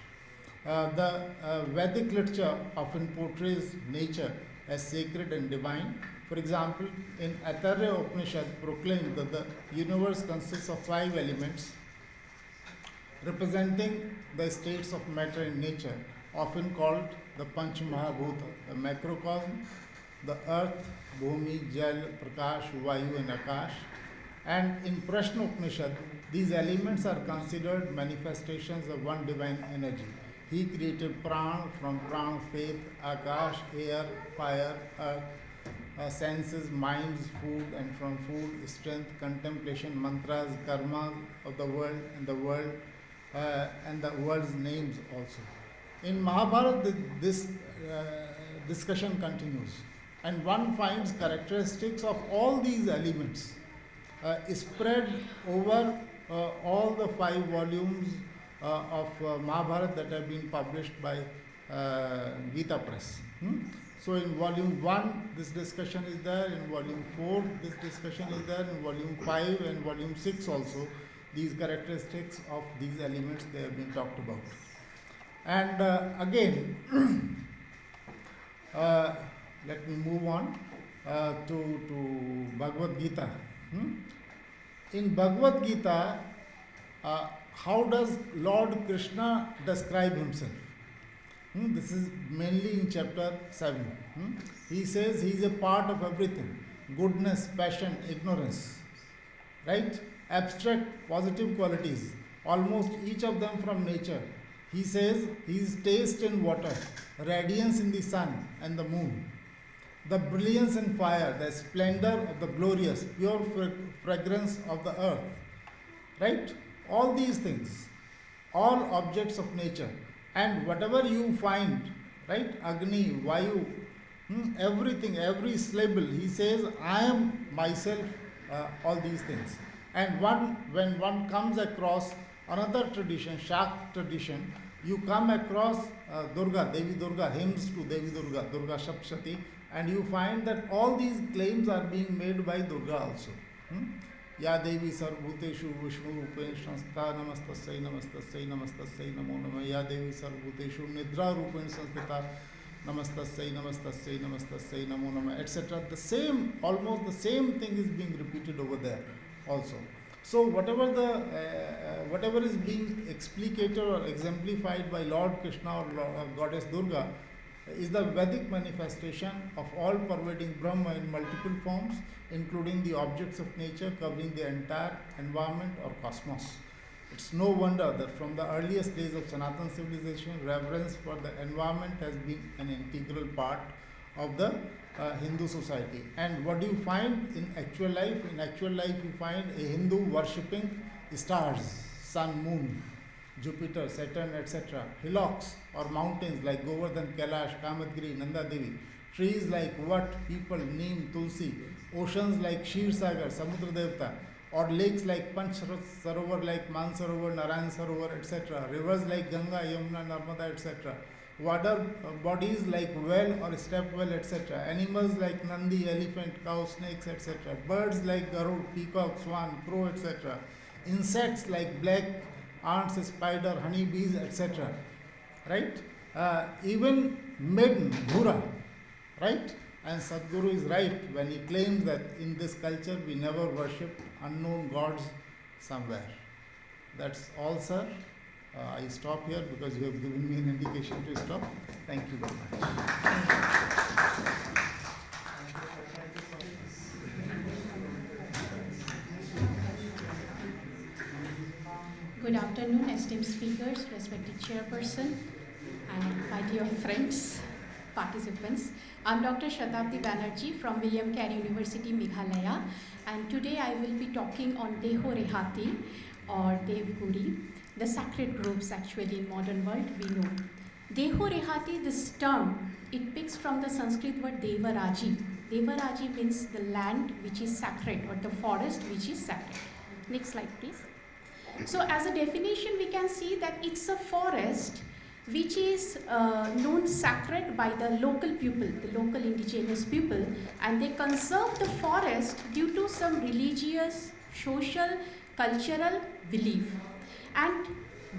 The Vedic literature often portrays nature as sacred and divine. For example, in Atarya Upanishad proclaims that the universe consists of 5 elements representing the states of matter in nature, often called the Panch Mahabhuta, the macrocosm, the earth, Bhumi, Jal, Prakash, Vayu, and Akash. And in Prashna Upanishad, these elements are considered manifestations of one divine energy. He created Pran, from Pran, faith, Akash, air, fire, earth, senses, minds, food, and from food, strength, contemplation, mantras, karma of the world, and the world's names also. In Mahabharata, this discussion continues, and one finds characteristics of all these elements spread over all the 5 volumes of Mahabharata that have been published by Gita Press. So in volume 1, this discussion is there. In volume 4, this discussion is there. In volume 5 and volume 6 also, these characteristics of these elements, they have been talked about. And again, let me move on to Bhagavad Gita. In Bhagavad Gita, how does Lord Krishna describe himself? This is mainly in chapter 7. He says he is a part of everything: goodness, passion, ignorance, right? Abstract, positive qualities, almost each of them from nature. He says he is taste in water, radiance in the sun and the moon, the brilliance in fire, the splendor of the glorious, pure fragrance of the earth, right? All these things, all objects of nature. And whatever you find, right, Agni, Vayu, everything, every syllable, he says, I am myself, all these things. And when one comes across another tradition, Shak tradition, you come across Durga, Devi Durga, hymns to Devi Durga, Durga Shapshati, and you find that all these claims are being made by Durga also. Ya Devi Sarvbhuteshu Vishnu Rupen Shanstha Namastasai Namastasai Namastasai Namo Nama Ya Devi Sarvbhuteshu Nidra Rupen Sanstita Namastasai Namastasai Namastasai Namo Nama, etc. The same, almost the same thing is being repeated over there also. So whatever is being explicated or exemplified by Lord Krishna or Goddess Durga is the Vedic manifestation of all-pervading Brahma in multiple forms, including the objects of nature covering the entire environment or cosmos. It's no wonder that from the earliest days of Sanatana civilization, reverence for the environment has been an integral part of the Hindu society. And what do you find in actual life? In actual life, you find a Hindu worshipping stars, sun, moon, Jupiter, Saturn, etc. Hillocks or mountains like Govardhan, Kailash, Kamadgiri, Nanda Devi. Trees like Vat, People, Neem, Tulsi. Oceans like Shir Sagar, Samudra Devta. Or lakes like Panch Sarovar, like Mansarovar, Narayan Sarovar, etc. Rivers like Ganga, Yamuna, Narmada, etc. Water bodies like well or step well, etc. Animals like Nandi, elephant, cow, snakes, etc. Birds like Garud, peacock, swan, crow, etc. Insects like black ants, spider, honeybees, etc. Right? Even maiden, Bhura. Right? And Sadhguru is right when he claims that in this culture we never worship unknown gods somewhere. That's all, sir. I stop here because you have given me an indication to stop. Thank you very much. Good afternoon, esteemed speakers, respected chairperson, and my dear friends, participants. I'm Dr. Satabdi Banerjee from William Carey University, Meghalaya, and today I will be talking on Deo-Rahati or Devguri, the sacred groups actually in modern world we know. Deo-Rahati, this term, it picks from the Sanskrit word Deva-Raji. Deva-Raji means the land which is sacred or the forest which is sacred. Next slide, please. So as a definition, we can see that it's a forest which is known sacred by the local people, the local indigenous people, and they conserve the forest due to some religious, social, cultural belief. And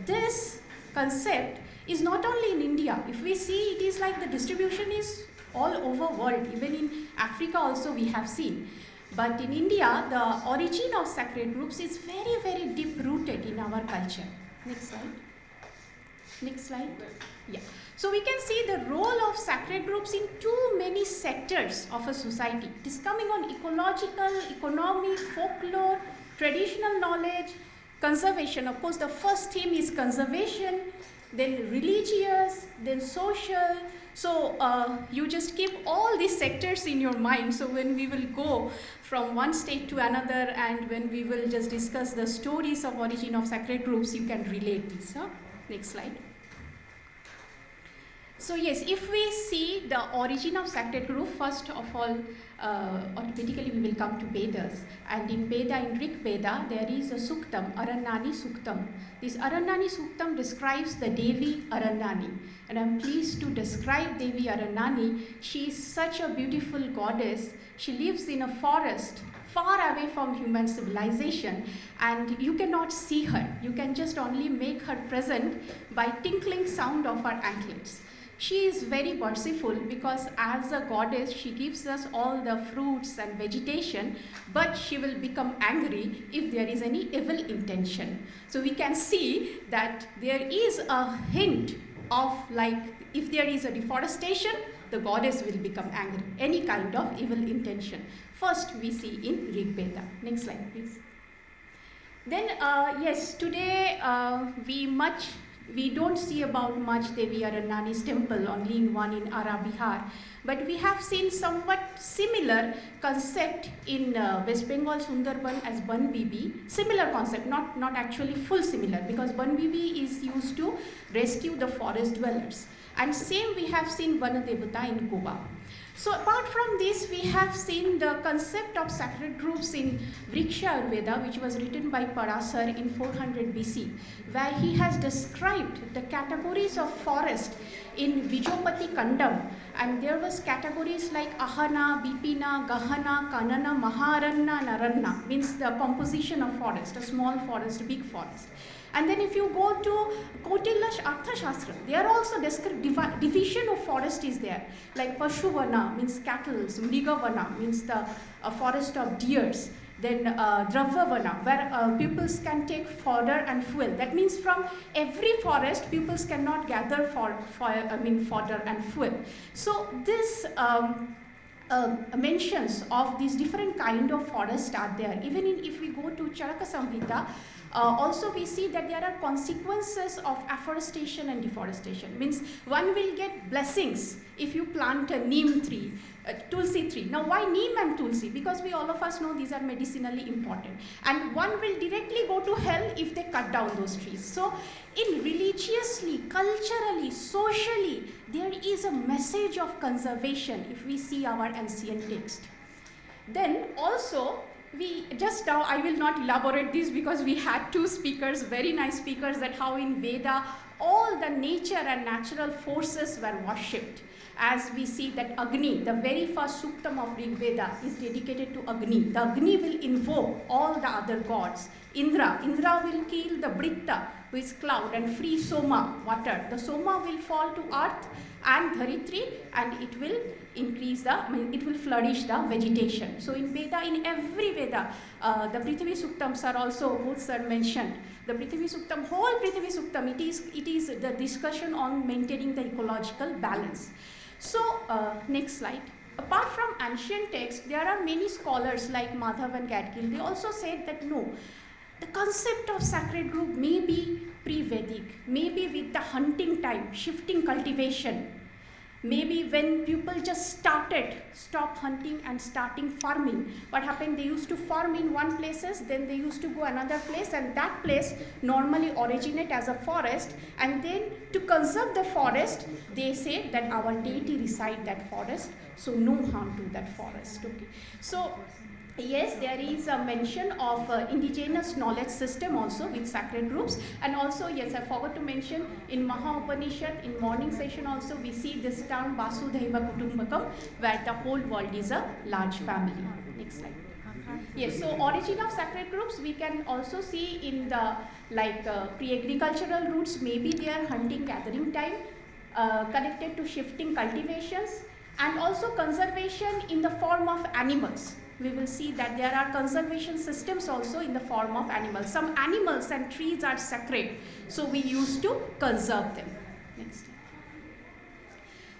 this concept is not only in India. If we see, it is like the distribution is all over world. Even in Africa also we have seen. But in India, the origin of sacred groups is very, very deep rooted in our culture. Next slide. Next slide. Yeah. So we can see the role of sacred groups in too many sectors of a society. It is coming on ecological, economic, folklore, traditional knowledge, conservation. Of course, the first theme is conservation, then religious, then social. So you just keep all these sectors in your mind. So when we will go from one state to another and when we will just discuss the stories of origin of sacred groups, you can relate this. Huh? Next slide. So yes, if we see the origin of sacred group, first of all, automatically we will come to Vedas. And in Veda, in Rig Veda, there is a Suktam, Arannani Suktam. This Arannani Suktam describes the Devi Arannani. And I'm pleased to describe Devi Arannani. She is such a beautiful goddess. She lives in a forest far away from human civilization, and you cannot see her. You can just only make her present by tinkling sound of her anklets. She is very merciful because as a goddess, she gives us all the fruits and vegetation, but she will become angry if there is any evil intention. So we can see that there is a hint of like, if there is a deforestation, the goddess will become angry, any kind of evil intention. First we see in Rig Veda. Next slide, please. Then, yes, today we don't see about much Devi Arannani's temple, only in one in Ara, Bihar. But we have seen somewhat similar concept in West Bengal, Sundarban as Ban Bibi. Similar concept, not actually full similar, because Ban Bibi is used to rescue the forest dwellers. And same we have seen Vanadevata in Goa. So apart from this, we have seen the concept of sacred groups in Vriksha Ayurveda, which was written by Parasar in 400 BC, where he has described the categories of forest in Vijopati Kandam. And there was categories like Ahana, Bipina, Gahana, Kanana, Maharanna, Naranna, means the composition of forest, a small forest, a big forest. And then if you go to Kautilya's Arthashastra, there also division of forest is there. Like Pashuvana means cattle, Mrigavana means the forest of deers. Then Dravavana, where peoples can take fodder and fuel. That means from every forest, peoples cannot gather fodder and fuel. So this mentions of these different kind of forests are there. Even if we go to Charaka Samhita, also we see that there are consequences of afforestation and deforestation. Means one will get blessings if you plant a neem tree, a tulsi Dharitri. Now why Neem and Tulsi? Because we all of us know these are medicinally important. And one will directly go to hell if they cut down those trees. So in religiously, culturally, socially, there is a message of conservation if we see our ancient text. Then also, we just now, I will not elaborate this because we had two speakers, very nice speakers, that how in Veda all the nature and natural forces were worshipped. As we see that Agni, the very first Suktam of Rig Veda is dedicated to Agni. The Agni will invoke all the other gods. Indra will kill the Britta, who is cloud, and free Soma, water. The Soma will fall to earth and Dharitri, and it will increase it will flourish the vegetation. So in Veda, in every Veda, the Prithvi Suktams are also, both sir mentioned. The Prithvi Suktam, whole Prithvi Suktam, it is the discussion on maintaining the ecological balance. So, next slide. Apart from ancient texts, there are many scholars like Madhav and Gadgil. They also said that no, the concept of sacred group may be pre-Vedic, maybe with the hunting time, shifting cultivation, maybe when people just stop hunting and starting farming. What happened? They used to farm in one places, then they used to go another place, and that place normally originate as a forest, and then to conserve the forest, they say that our deity reside that forest, so no harm to that forest. Okay. So yes, there is a mention of indigenous knowledge system also with sacred groups, and also, yes, I forgot to mention in Maha Upanishad, in morning session also, we see this term Vasudhaiva Kutumbakam, where the whole world is a large family. Next slide. Yes, so origin of sacred groups we can also see in the pre-agricultural roots, maybe they are hunting gathering time, connected to shifting cultivations, and also conservation in the form of animals. We will see that there are conservation systems also in the form of animals. Some animals and trees are sacred, so we used to conserve them. Next.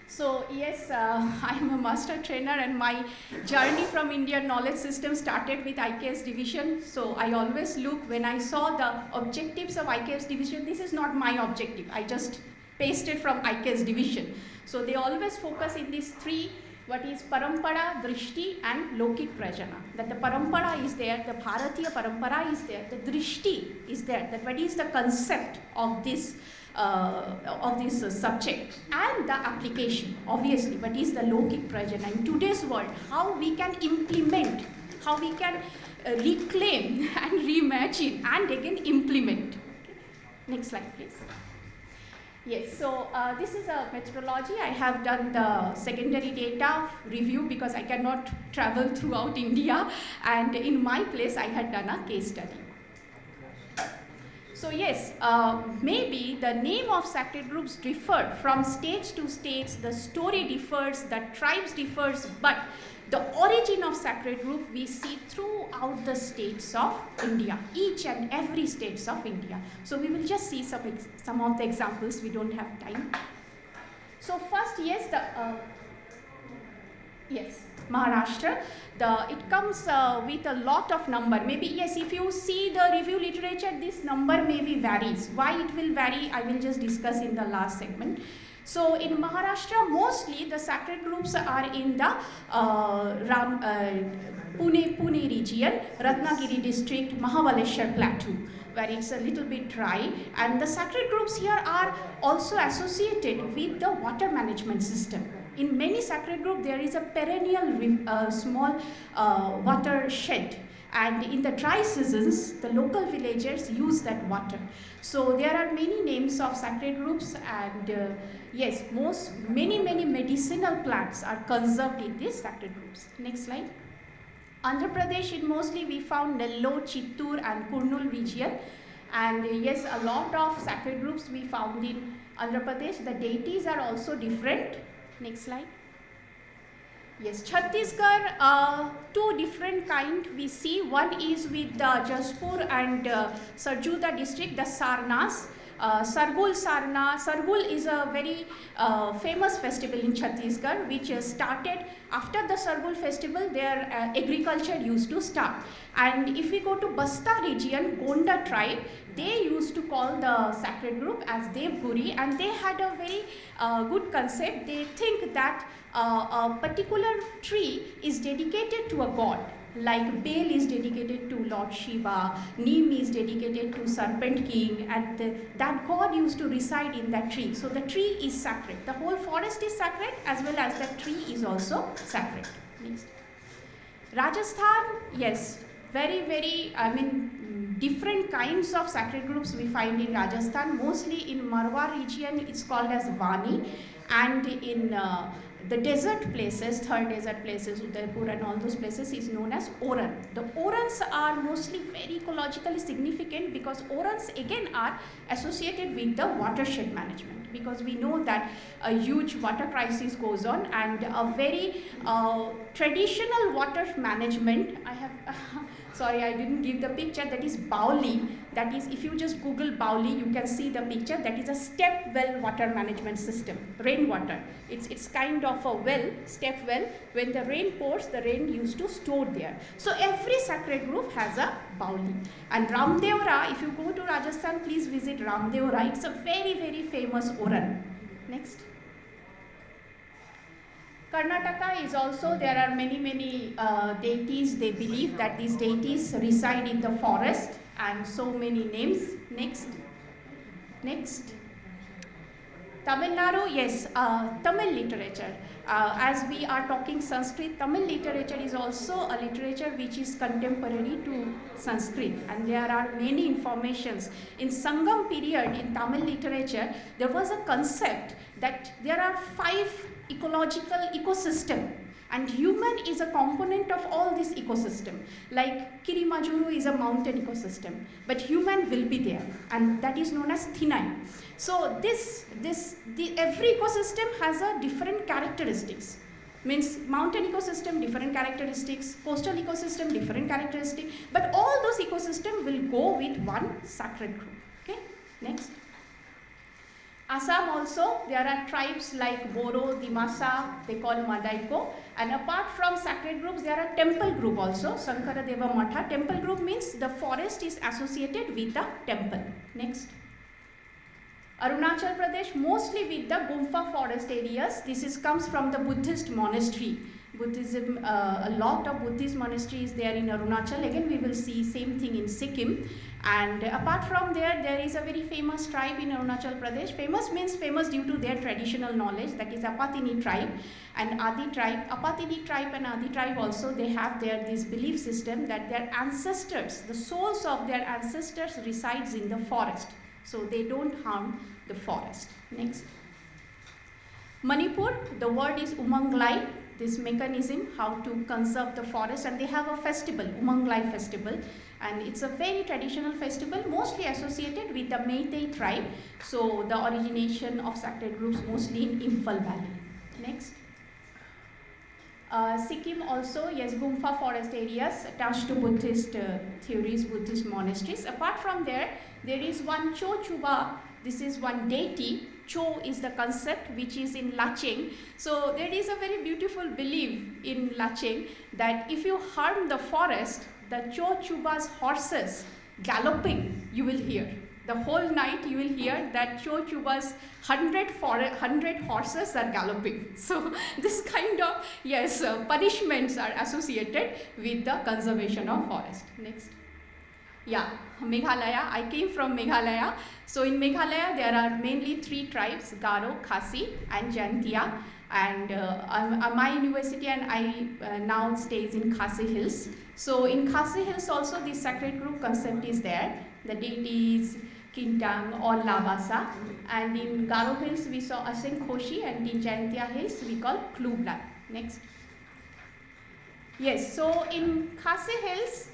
So yes, I am a master trainer, and my journey from Indian knowledge system started with IKS division. So I always look, when I saw the objectives of IKS division, this is not my objective. I just pasted from IKS division. So they always focus in these three, what is Parampara, Drishti and Lokik Prajana. That the Parampara is there, the Bharatiya Parampara is there, the Drishti is there, that what is the concept of this subject, and the application, obviously, what is the Lokik Prajana. In today's world, how we can implement, how we can reclaim and reimagine and again implement. Next slide, please. Yes, so this is a methodology. I have done the secondary data review because I cannot travel throughout India, and in my place I had done a case study. So yes, maybe the name of sacred groups differ from states to states, the story differs, the tribes differs, but the origin of sacred group we see throughout the states of India, each and every states of India. So we will just see some of the examples, we don't have time. So first, yes, Maharashtra, it comes with a lot of number. Maybe, yes, if you see the review literature, this number maybe varies. Why it will vary, I will just discuss in the last segment. So in Maharashtra, mostly the sacred groups are in the Pune region, Ratnagiri district, Mahabaleshwar plateau, where it's a little bit dry. And the sacred groups here are also associated with the water management system. In many sacred groups, there is a perennial small watershed. And in the dry seasons, the local villagers use that water. So there are many names of sacred groups, and yes, many medicinal plants are conserved in these sacred groups. Next slide. Andhra Pradesh, mostly we found Nellore, Chittoor and Kurnool region. And yes, a lot of sacred groups we found in Andhra Pradesh. The deities are also different. Next slide. Yes, Chhattisgarh, two different kind we see. One is with the Jaspur and Sarjuda district, the Sarnas. Sargul Sarna. Sargul is a very famous festival in Chhattisgarh, which started after the Sargul festival. Their agriculture used to start. And if we go to Basta region, Gonda tribe, they used to call the sacred group as Devguri, and they had a very good concept. They think that a particular tree is dedicated to a god. Like Bel is dedicated to Lord Shiva, Neem is dedicated to Serpent King, and that god used to reside in that tree. So the tree is sacred. The whole forest is sacred, as well as the tree is also sacred. Next. Rajasthan, yes, very, different kinds of sacred groups we find in Rajasthan. Mostly in Marwar region, it's called as Vani, and in the desert places, third desert places, Udaipur and all those places is known as Oran. The Orans are mostly very ecologically significant because Orans again are associated with the watershed management, because we know that a huge water crisis goes on, and a very traditional water management, I have sorry, I didn't give the picture, that is Bauli. That is, if you just Google Bauli, you can see the picture. That is a step well water management system, rainwater. It's kind of a well, step well. When the rain pours, the rain used to store there. So every sacred group has a Bauli. And Ramdevra, if you go to Rajasthan, please visit Ramdevra. It's a very famous Oran. Next. Karnataka is also, there are many deities. They believe that these deities reside in the forest, and so many names. Next. Tamil Nadu, yes, Tamil literature. As we are talking Sanskrit, Tamil literature is also a literature which is contemporary to Sanskrit, and there are many informations. In Sangam period in Tamil literature, there was a concept that there are 5 ecological ecosystem, and human is a component of all this ecosystem. Like Kirimajuru is a mountain ecosystem, but human will be there, and that is known as Thinai. So every ecosystem has a different characteristics. Means mountain ecosystem, different characteristics, coastal ecosystem, different characteristics, but all those ecosystems will go with one sacred group. Okay, next. Assam also, there are tribes like Boro, Dimasa, they call Madaiko, and apart from sacred groups, there are temple group also, Sankara Deva Matha. Temple group means the forest is associated with the temple. Next. Arunachal Pradesh, mostly with the Gumfa forest areas. This comes from the Buddhist monastery. Buddhism, a lot of Buddhist monasteries there in Arunachal. Again, we will see same thing in Sikkim. And apart from there is a very famous tribe in Arunachal Pradesh. Famous means famous due to their traditional knowledge, that is Apatini tribe and Adi tribe. Apatini tribe and Adi tribe also, they have this belief system that their ancestors, the souls of their ancestors resides in the forest. So they don't harm the forest. Next. Manipur, the word is Umanglai. This mechanism how to conserve the forest, and they have a festival, Umanglai festival, and it's a very traditional festival mostly associated with the Meitei tribe. So the origination of sacred groups mostly in Imphal Valley. Next. Sikkim also, yes, Gumfa forest areas attached to Buddhist theories, Buddhist monasteries. Apart from there is one Cho Chuba. This is one deity. Cho is the concept which is in Lacheng. So there is a very beautiful belief in Lacheng that if you harm the forest, the Cho Chuba's horses galloping, you will hear. The whole night you will hear that Cho Chuba's 100 horses are galloping. So this kind of, yes, punishments are associated with the conservation of forest. Next. Yeah, Meghalaya. I came from Meghalaya. So in Meghalaya, there are mainly 3 tribes, Garo, Khasi and Jaintia. And my university and I now stays in Khasi Hills. So in Khasi Hills also, this sacred group concept is there. The deities, Kintang or Labasa. And in Garo Hills, we saw Aseng Khoshi, and in Jaintia Hills, we call Klubla. Next. Yes, so in Khasi Hills,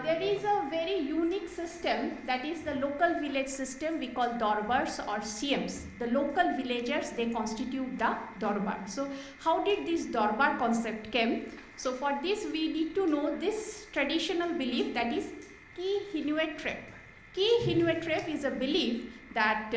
there is a very unique system, that is the local village system we call Dorbars or CMs. The local villagers, they constitute the Dorbar. So how did this Dorbar concept came? So for this we need to know this traditional belief, that is Ki Hinuet Trep. Ki Hinuet Trep is a belief that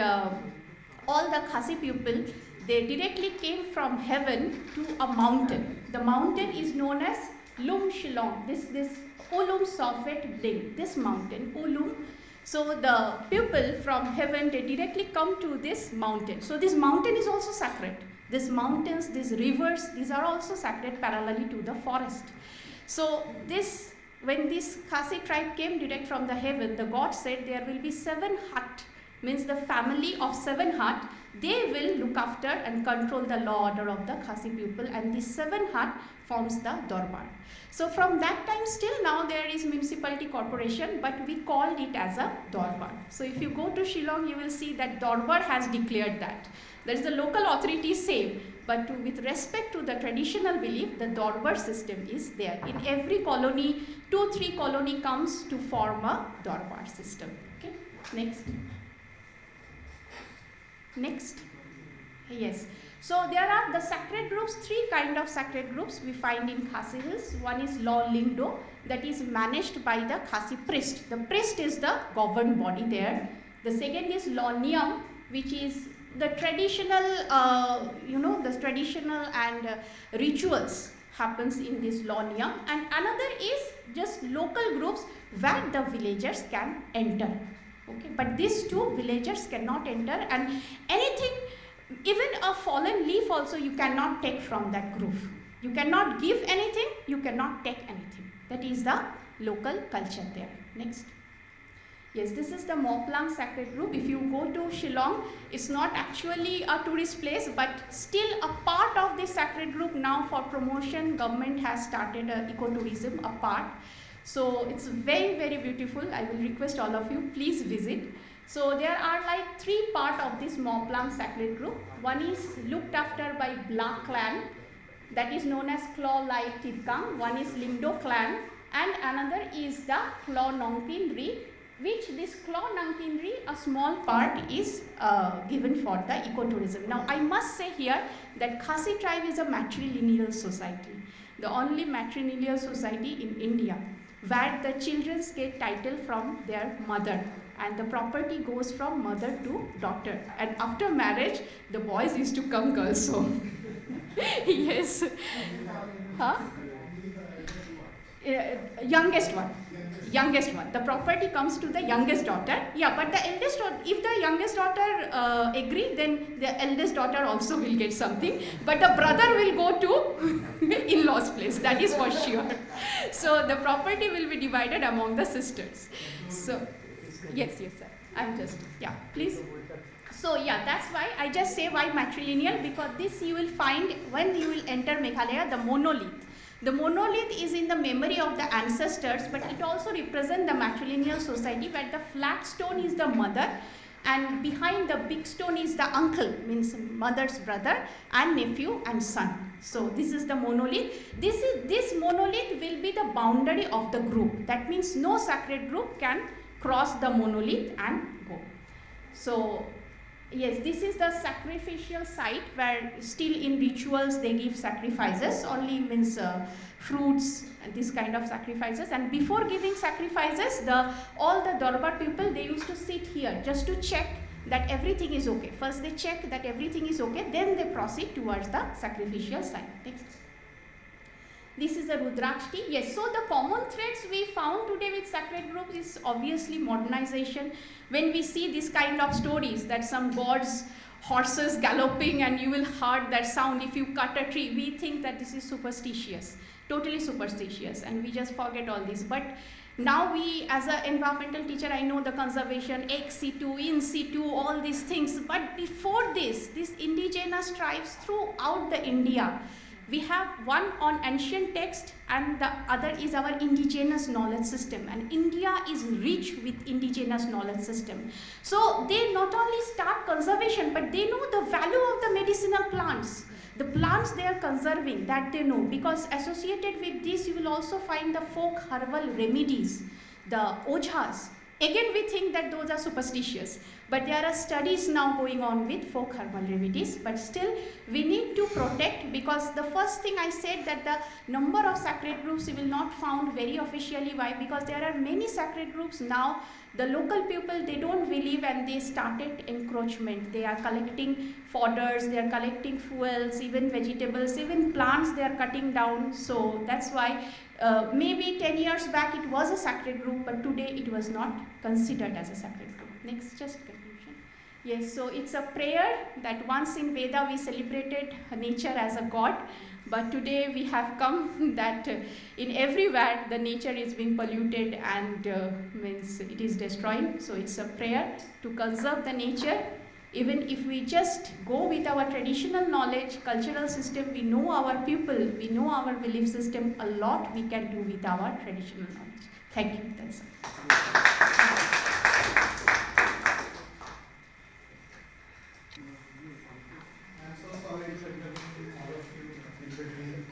all the Khasi people, they directly came from heaven to a mountain. The mountain is known as Lum Shillong. This Ulum Sofet Bling, this mountain, Ulum. So the people from heaven, they directly come to this mountain. So this mountain is also sacred. These mountains, these rivers, these are also sacred parallelly to the forest. So when this Khasi tribe came direct from the heaven, the god said there will be 7 hut, means the family of 7 hut, they will look after and control the law order of the Khasi people, and this 7 hut forms the Darbar. So from that time still now there is municipality corporation, but we called it as a Darbar. So if you go to Shillong, you will see that Darbar has declared that. There is the local authority same, but with respect to the traditional belief, the Darbar system is there. In every colony, 2-3 colony comes to form a Darbar system. Okay, next. Next. Yes. So there are the sacred groups, 3 kind of sacred groups we find in Khasi Hills. One is Law Lingdo, that is managed by the Khasi priest. The priest is the governed body there. The second is Law Niyam, which is the traditional, the traditional and rituals happens in this Law Niyam. And another is just local groups where the villagers can enter. Okay, but these 2 villagers cannot enter, and anything, even a fallen leaf also you cannot take from that group. You cannot give anything, you cannot take anything. That is the local culture there. Next. Yes, this is the Moplang sacred group. If you go to Shillong, it's not actually a tourist place, but still a part of this sacred group. Now for promotion, government has started ecotourism, a part. So it's very, very beautiful. I will request all of you, please visit. So there are like 3 parts of this Moplang sacred group. One is looked after by Bla clan, that is known as Klo Lai Tirkang. One is Lingdo clan, and another is the Klo Nongtin Ri, which this Klo Nongtin Ri, a small part is given for the ecotourism. Now I must say here that Khasi tribe is a matrilineal society, the only matrilineal society in India, where the children get title from their mother and the property goes from mother to daughter, and after marriage the boys used to come girls home. Yes. Huh? Youngest one. The property comes to the youngest daughter. Yeah, but the eldest daughter, if the youngest daughter agree, then the eldest daughter also will get something. But the brother will go to in-laws place, that is for sure. So the property will be divided among the sisters. So, yes, sir. I'm just, please. So that's why I just say why matrilineal, because this you will find when you will enter Meghalaya, the monolith. The monolith is in the memory of the ancestors, but it also represents the matrilineal society, where the flat stone is the mother and behind the big stone is the uncle, means mother's brother and nephew and son. So this is the monolith. This monolith will be the boundary of the group. That means no sacred group can cross the monolith and go. So yes, this is the sacrificial site where still in rituals they give sacrifices, only means fruits and this kind of sacrifices. And before giving sacrifices, all the Darbar people, they used to sit here just to check that everything is okay. First they check that everything is okay, then they proceed towards the sacrificial site. Next. This is the Rudrakshti. Yes, so the common threads we found today with sacred groups is obviously modernization. When we see this kind of stories that some gods, horses galloping and you will hear that sound if you cut a tree, we think that this is superstitious, totally superstitious, and we just forget all this. But now we, as an environmental teacher, I know the conservation, ex situ, in situ, all these things. But before this, these indigenous tribes throughout the India, we have one on ancient text and the other is our indigenous knowledge system, and India is rich with indigenous knowledge system. So they not only start conservation, but they know the value of the medicinal plants. The plants they are conserving, that they know, because associated with this you will also find the folk herbal remedies, the ojhas. Again we think that those are superstitious, but there are studies now going on with folk herbal remedies, but still we need to protect, because the first thing I said that the number of sacred groups you will not found very officially. Why? Because there are many sacred groups now. The local people, they don't believe and they started encroachment. They are collecting fodders, they are collecting fuels, even vegetables, even plants they are cutting down. So that's why maybe 10 years back it was a sacred group, but today it was not considered as a sacred group. Next, just conclusion. Yes, so it's a prayer that once in Veda we celebrated nature as a god, but today we have come that in everywhere the nature is being polluted and means it is destroying. So it's a prayer to conserve the nature. Even if we just go with our traditional knowledge, cultural system, we know our people, we know our belief system, a lot we can do with our traditional knowledge. Thank you. That's all. I'm so sorry to intervene all of you in between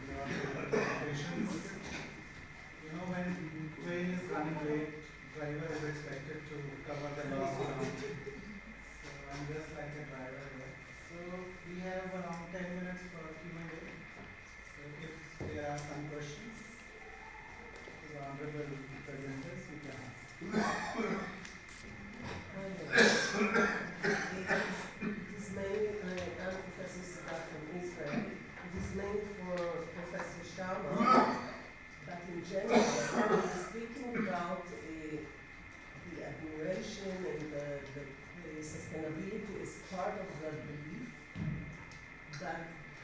your presentations. You know, when train is running late, driver is expected to cover the lost ground. So I'm just like a driver here. So we have around 10 minutes for Q&A. So if there are some questions to the honorable presenters, you can ask. It is mainly, I'm Professor Satabdi from Israel. It is mainly for Professor Sharma, but in general, speaking about the admiration and the sustainability is part of the belief, but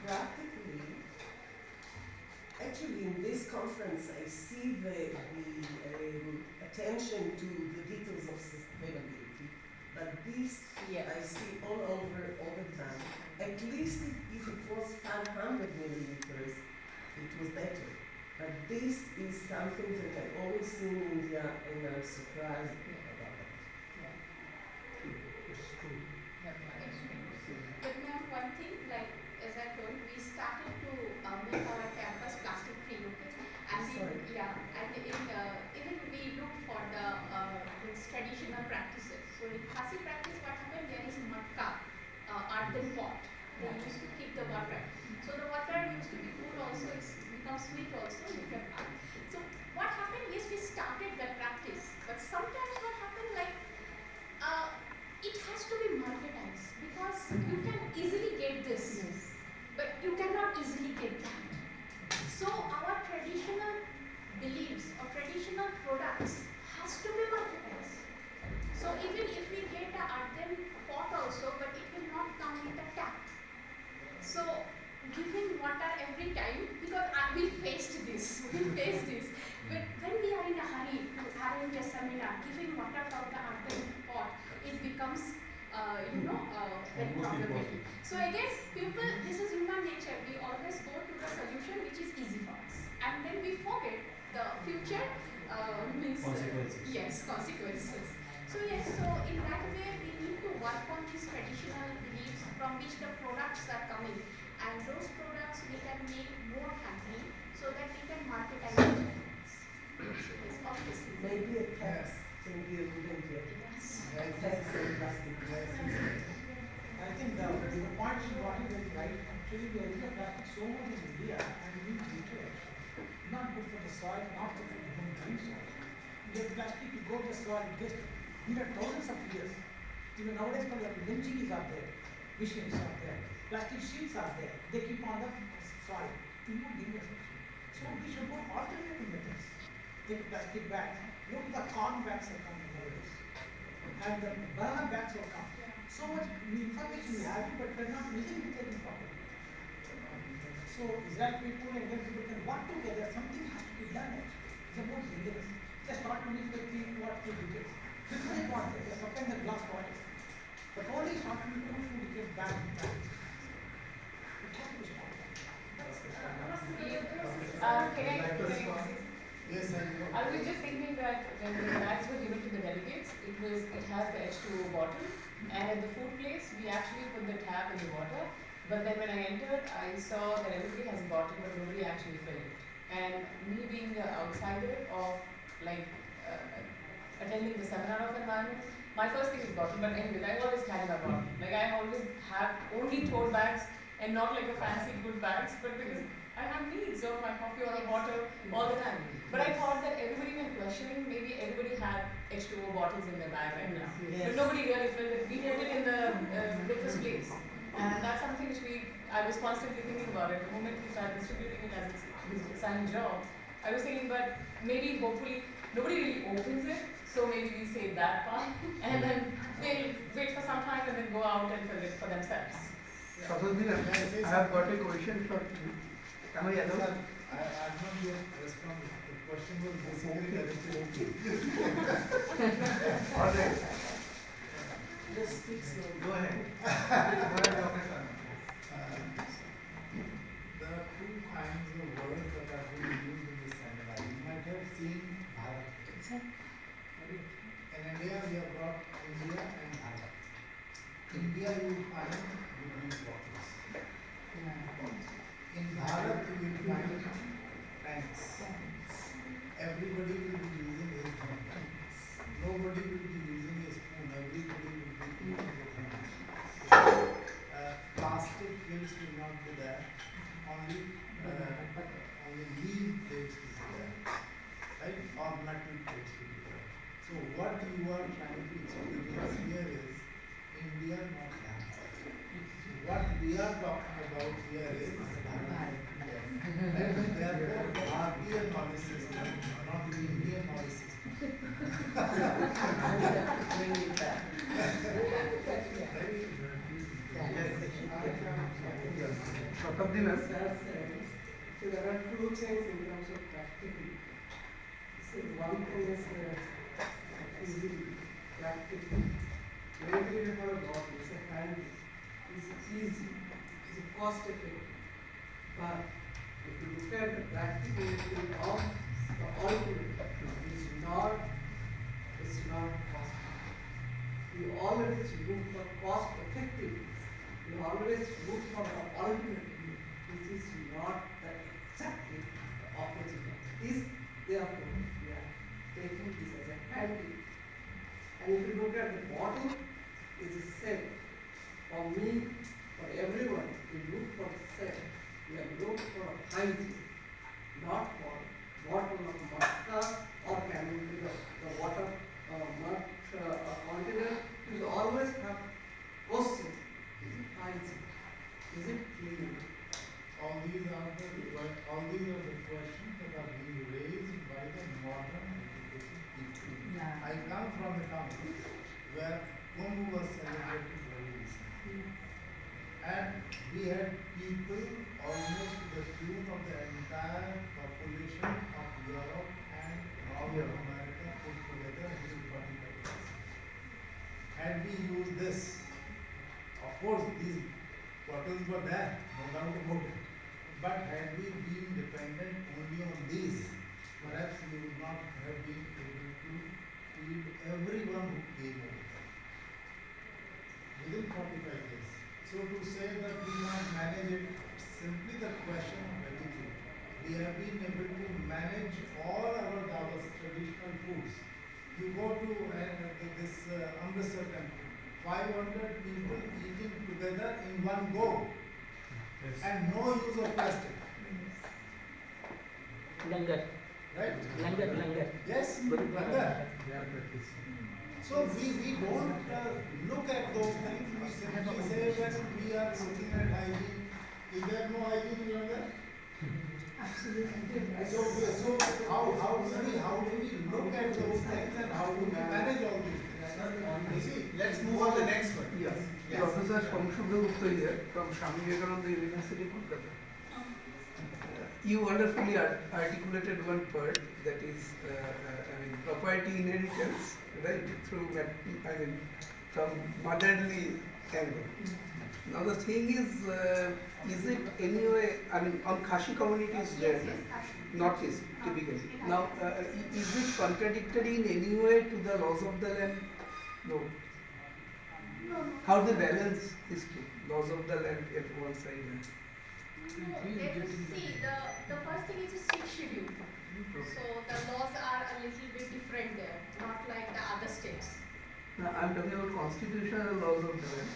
practically, actually in this conference, I see the attention to the details of sustainability. But this I see all over all the time. At least if it was 500 milliliters, it was better. But this is something that I always see in India and I'm surprised about it. It's true. But ma'am, one thing, like as I told, we started to make our campus plastic free, okay? And even we look for the traditional practices. So in Khasi practice, what happened? There is matka, earthen pot. They used to keep the water. So the water used to be cool also, it's become sweet also. So what happened? Yes, we started that practice. But sometimes what happened, like, it has to be marketized because you can easily get this, but you cannot easily get that. So our traditional beliefs or traditional products has to be marketized. So even if we get the earthen pot also, but it will not come with a tap. So giving water every time, because we faced this, But when we are in a hurry to arrange a seminar, giving water from the earthen pot, it becomes very problematic. So again, people, this is human nature. We always go to the solution which is easy for us, and then we forget the future consequences. Yes, consequences. So yes, so in that way we need to work on these traditional beliefs from which the products are coming, and those products we can make more handling so that we can marketize those products. Yes, obviously. Maybe a tax can be a good idea. Yes. A tax on plastic. I think the point she brought in is right. Actually, we are using plastic so much in India and we treat it. Not good for the soil, not good for the human beings. You get plastic, you go to the soil, it gets thousands of years. Even nowadays, lynching is out there, machines are there, plastic sheets are there. They keep on the soil. Do not give us. So we should go alternative methods. Take plastic bags. Look, the corn bags are coming nowadays, and the banana bags will come. So much information we have, but we're not using it properly. So Israel people and Indian people can work together. Something has to be done. It's about leaders. Just not only for the 2 decades. 50 water, just open the glass waters. But only it's not only 2 decades back in time. It has to be stopped. Yes, I was just thinking that when the bags were given to the delegates, it has the H2O bottle, and at the food place we actually put the tap in the water. But then when I entered, I saw that everybody has a bottle, but nobody actually filled it. And me being the outsider of attending the seminar of environment, my first thing is bottle. But anyway, I always carry my bottle. Like I always have only tote bags and not like a fancy good bags, but because I have needs of my coffee or a water all the time. But I thought that everybody when questioning, maybe everybody had H2O bottles in their bag right now. Yes. But nobody really filled it. We did it in the breakfast place. And that's something which I was constantly thinking about it. The moment we started distributing it as its assigned job, I was thinking, but maybe, hopefully, nobody really opens it, so maybe we save that part, and then they'll wait for some time and then go out and fill it for themselves. Satabdi, I have got a question for you. Am I allowed? I have not yet responded. The question was basically directed to you. All right. Just speak slowly. Go ahead. Go ahead, Dr. Sharma. There are two kinds of words that are being used in this seminar. You might have seen Bharat. In India, we have got India and Bharat. India, you will find British waters. In Bharat, you will find tanks. Everybody will be using his hand. Nobody will be using a spoon. Everybody will be using a hand. Plastic plates will not be there. Only leaf plates will be there. Right? Or metal plates will be there. So what you are trying to experience here is India, not land. What we are talking about here is Bharat. And therefore, Bharatiya knowledge system, not the Indian knowledge system. Bring it back. Satabdi, ma'am. So there are two things in terms of practically. So one thing is easy, practical. Maybe you have a bottle, it's a handy, it's easy, it's cost effective. But if you look at the practicality of the alternative, it's not cost effective. You always look for cost effectiveness. You always look for the alternative. This is not the exactly the opposite of this. Therefore, we are taking this as a handy. And if you look at the bottle, it's the same. For me, for everyone, we look for the same. We are looking for hygiene, not for bottle of matka or can be the water mud container. You always have question. Is it hygiene? Is it clean? All these are the questions that are being raised by the modern education people. I come from a country where Kumbh was celebrated very recently. And we had people almost to the tune of the entire population of Europe and North America put together in 45 years. Had we used this, of course these bottles were there, no doubt about it. But had we been dependent only on these, perhaps we would not have been able to feed everyone who came over within 45 years. So to say that we might manage it, simply the question of attitude. We have been able to manage all our traditional foods. You go to this Amritsar temple, 500 people eating together in one go. Yes. And no use of plastic. Langar. Right? Langar. Yes, langar. So we don't look at those things. We simply say that we are looking at hygiene. Is there no hygiene in langar? Absolutely. So how do we look at those things and how do we manage all these things? You see, let's move on to the next one. Yes. Professor Gupta here from Swami Vivekananda University, Kolkata. You wonderfully articulated one part, that is, property inheritance, right, through, from motherly angle. Now the thing is it anyway, on Khashi communities there, Northeast typically. Now, is it contradictory in any way to the laws of the land? No. How they balance these two, laws of the land at one side? See, the first thing is a state schedule. So the laws are a little bit different there, not like the other states. Now I'm talking about constitutional laws of the land.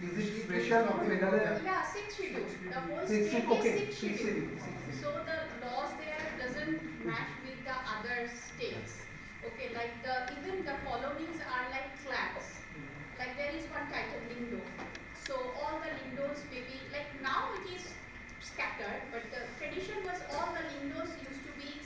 Is it special for Meghalaya? Yeah, sixth schedule. The whole Sixth, state okay, is sixth sixth schedule. schedule. So the laws there doesn't match with the other states. Okay, like even the colonies are like clans. Like there is one title Lindo. So all the Lindos maybe, like now it is scattered, but the tradition was all the Lindos used to be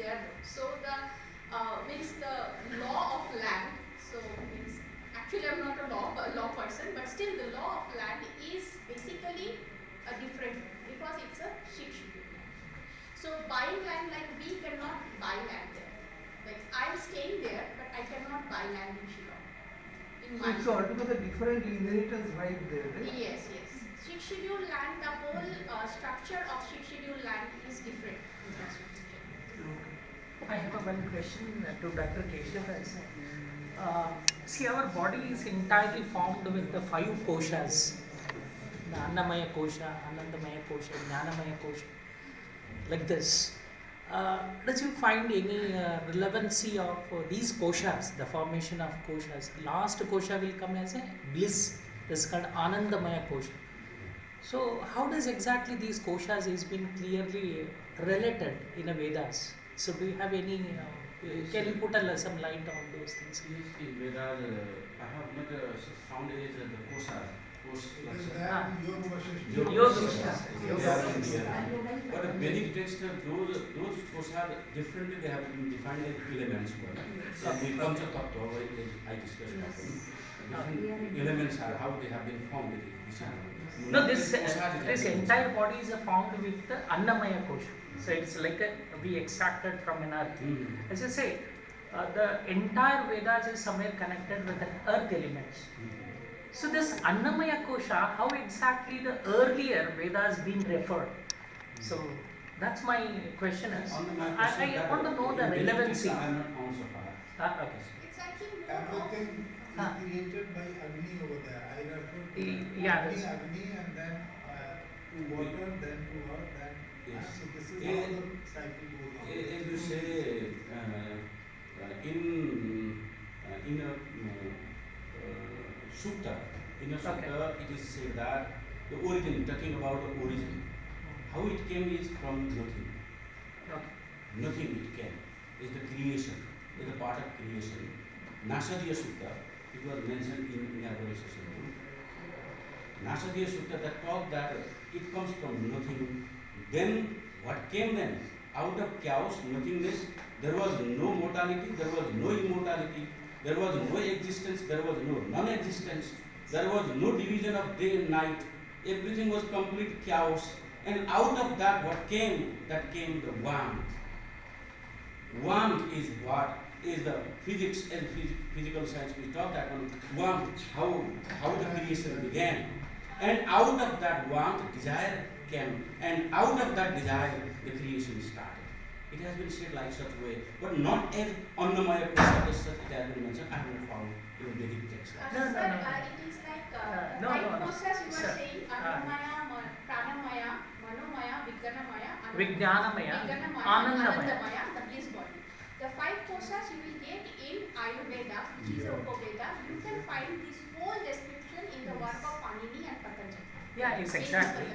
there. So the means the law of land. So means actually I'm not a law person, but still the law of land is basically a different because it's a schedule. So buying land, like we cannot buy land there. Like I'm staying there, but I cannot buy land in Shillong. In my It's altogether different inheritance right there, right? yes. Sixth schedule land, the whole structure of sixth schedule land is different. I have one question to Dr. Keshav Raj. See, our body is entirely formed with the 5 koshas. The Annamaya kosha, Anandamaya kosha, Jnanamaya kosha. Like this. Does you find any relevancy of these koshas, the formation of koshas? Last kosha will come as a bliss. This is called Anandamaya kosha. So, how does exactly these koshas is been clearly related in a Vedas? So, do you have any? Can you put some light on those things? Yes, in Vedas, I have not found it as the koshas. But a Vedic text, those koshas differently they have been defined as elements. So the concept of Tattva, I discussed. Different elements are how they have been formed. No, this entire body is formed with the Annamaya kosha. So it's like we extracted from an earth. As I say, the entire Vedas is somewhere connected with an earth elements. So this Annamaya kosha, how exactly the earlier Vedas been referred? So that's my question is. I want to know the relevancy. I am not found so far. Okay. It's actually Everything is created by Agni over there. I refer to Agni and then to water, then to earth, then so this is how the cycle goes on. As you say, in a sutta, it is said that the origin, talking about the origin, how it came is from nothing. Nothing it came. Is the creation, is a part of creation. Nasadiya Sutta, it was mentioned in our session. Nasadiya Sutta that talk that it comes from nothing. Then what came then? Out of chaos, nothingness, there was no mortality, there was no immortality, there was no existence, there was no non-existence, there was no division of day and night, everything was complete chaos. And out of that what came? That came the warmth. Warmth is what? Is the physics and physical science. We talk that one warmth, how the creation began. And out of that warmth, desire came. And out of that desire, the creation started. It has been said like such way, but not as Annamaya kosha as such it has been mentioned. I have not found in Vedic text. It is like five koshas you were saying, Annamaya, Pranamaya, Manomaya, Vijnanamaya, Anandamaya, the bliss body. The 5 koshas you will get in Ayurveda, which is Veda. You can find this whole description in the work of Panini and Patanjali. Yeah, it's exactly.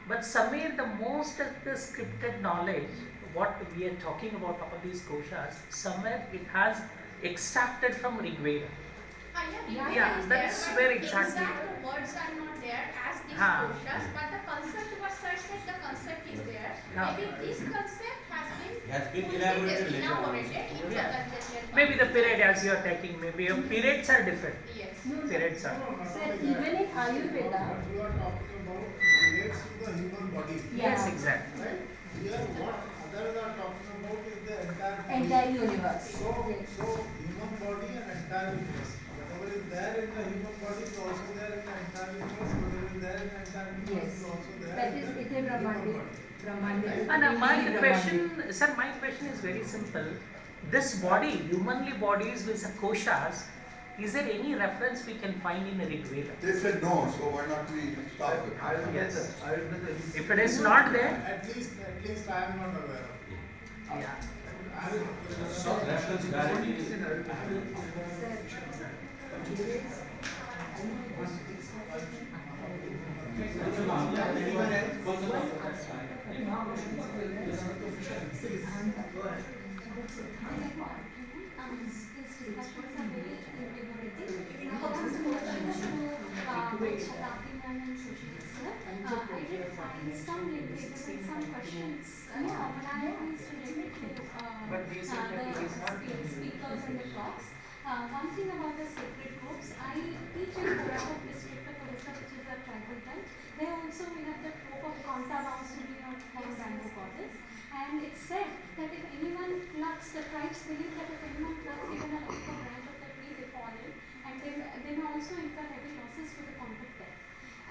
But somewhere the most of the scripted knowledge, what we are talking about all these koshas, somewhere it has extracted from Rig Veda. Yeah, that's there, where exactly. Exact words are not there as these koshas, but the concept was such that the concept is there. Maybe this concept has been elaborated later on. Maybe the period as you are taking, maybe periods are different. Yes. Periods are. Sir, even in Ayurveda. What you are talking about relates to the human body. Yes, exactly. Right? Here, what others are talking about is the Entire universe. So human body and entire universe. Whatever is there in the human body is also there in the entire universe. Whatever is there in the entire universe is also there. That is Ite Brahmandi. And my question, sir, my question is very simple. This body, humanly bodies with koshas, is there any reference we can find in the Rig Veda? They said no, so why not we stop it? Yes. If it is not there, at least I am not aware of it. Yeah. So reference directly. Satabdi Banerjee and Susheel, sir. I did find some literature and some questions. One I is related to the speakers and the talks. One thing about the sacred groups, I teach in Bharat district of Odisha, which is a tribal belt. There also we have the trope of Kanta Bansuri or Bamboo goddess. And it's said that if anyone plucks, the tribes believe that if anyone plucks even a leaf or branch of the tree, they fall in. And they may also incur heavy losses to the point of death.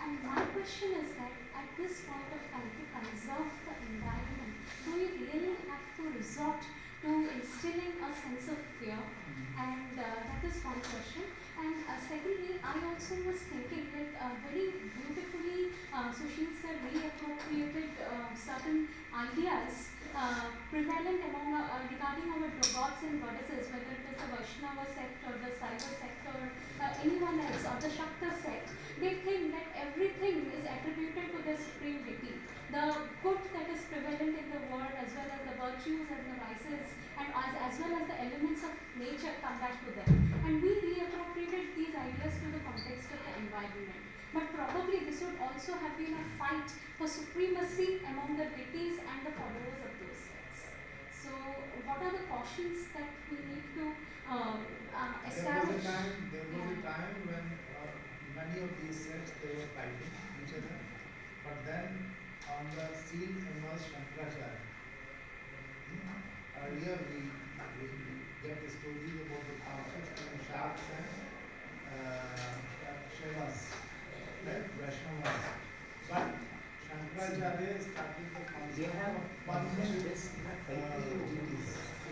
And my question is that at this point of time, to conserve the environment, do we really have to resort to instilling a sense of fear? And that is one question. And secondly, I also was thinking that very beautifully Susheel sir reappropriated certain ideas prevalent among regarding our gods and goddesses, whether it is the Vaishnava sect or the Saiva sect or anyone else or the Shakta sect. They think that everything is attributed to the supreme deity. The good that is prevalent in the world, as well as the virtues and the vices, and as well as the elements of nature come back to them. And we reappropriated these ideas to the context of the environment. But probably this would also have been a fight for supremacy among the deities and the followers of those sects. So what are the cautions that we need to establish? There was a time when many of these sects, they were fighting each other. But then on the scene emerged Shankaracharya. Earlier we get the stories about the conflicts between Sharks and Shaivas, right? Vaishnavas. But Shankaracharya started the concept of partnership deities.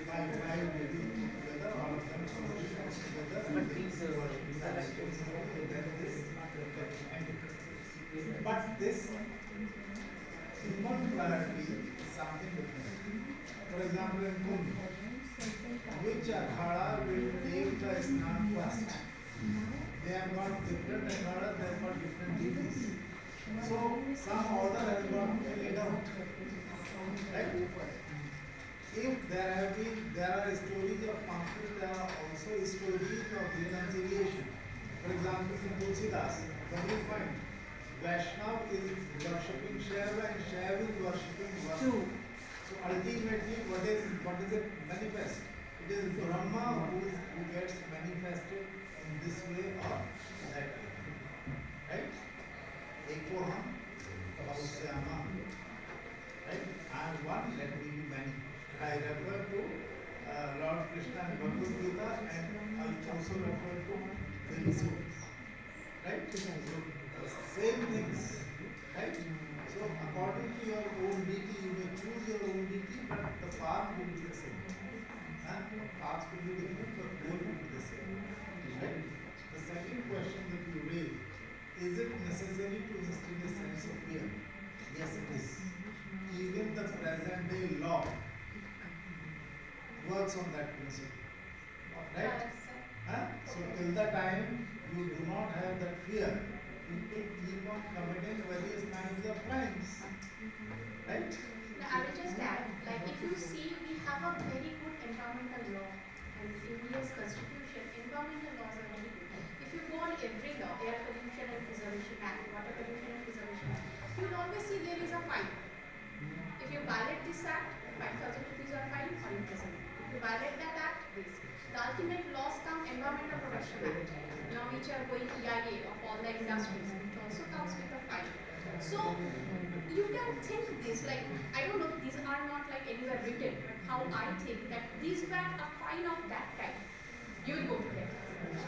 Five deities together, all of them together, and but this human plurality is something different. For example, in Kumbh, which akhada will take the snan first? They have got different akhadas, they have got different deities. So some order has got laid out. Right? If there are stories of conflict, there are also stories of reconciliation. For example, in Tulsidas, what do you find? Vaishnav is worshipping Shaiva and Shaiva is worshipping Vaishnav. So ultimately, what is it manifest? It is Brahma who gets manifested in this way or that way. Right? Ekoham, Bhavusyama. Right? I am one, let me be many. I refer to Lord Krishna in Bhagavad Gita, and I also refer to Vedas. Right? So, same things. Right? So according to your own deity, you may choose your own deity, but the path will be the same. Paths will be different, but goal will be the same. Right? The second question that you raised, is it necessary to instill a sense of fear? Yes, it is. Even the present day law works on that principle. Right? So till the time you do not have that fear, people keep on committing various kinds of crimes. Right? I will just add, like if you see, we have a very good environmental law, and in India's constitution, environmental laws are very good. If you go on every law, Air Pollution and Preservation Act, Water Pollution and Preservation Act, you will always see there is a fine. If you violate this act, 5,000 rupees are fine or imprisonment. If you violate that act, this. The ultimate laws come Environmental Protection Act, now which are going EIA of all the industries, which also comes with a fine. So you can think this, like, I don't know, these are not like anywhere written, but how I think that these were a fine of that time, you will go to hell.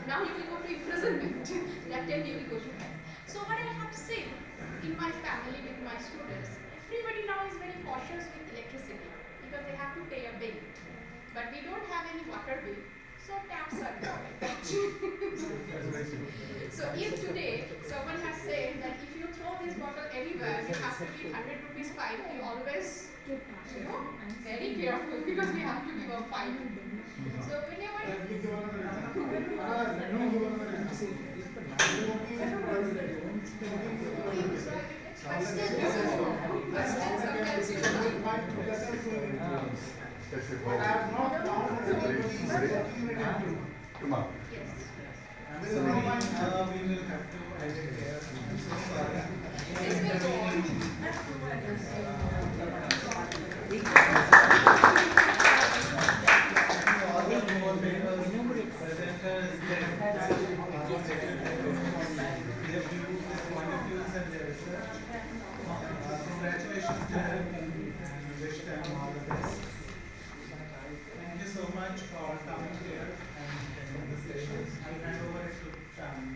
Now you will go to imprisonment, that time you will go to hell. So what I have seen in my family with my students, everybody now is very cautious with electricity because they have to pay a bill. But we don't have any water bill, so taps are not like that. So if today someone has said that if you throw this bottle anywhere, you have to give 100 rupees fine, you always, very careful because we have to give a fine. So whenever But I have not found anybody working in it. Kumar. Yes. We will have to take care. This will go on. molecules and their research. Congratulations to them and wish them all the best. Thank you so much for coming here and attending the session. I'll hand over it to Sharma.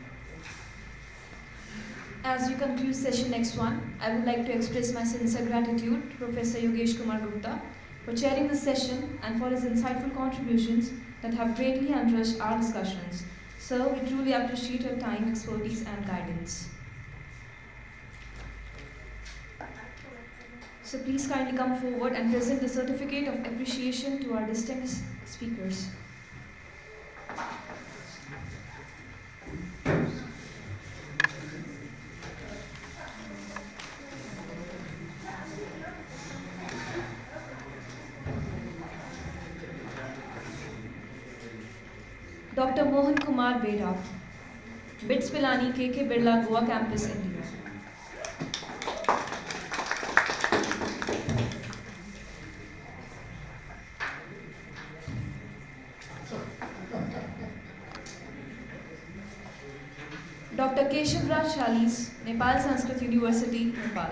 As we conclude session next one, I would like to express my sincere gratitude to Professor Yogesh Kumar Gupta for chairing this session and for his insightful contributions that have greatly enriched our discussions. Sir, we truly appreciate your time, expertise, and guidance. So please kindly come forward and present the certificate of appreciation to our distinguished speakers. Dr. Mohan Kumar Bera, Pilani, Birla, Goa Campus, India. Dr. Keshav Raj Chalise, Nepal Sanskrit University, Nepal.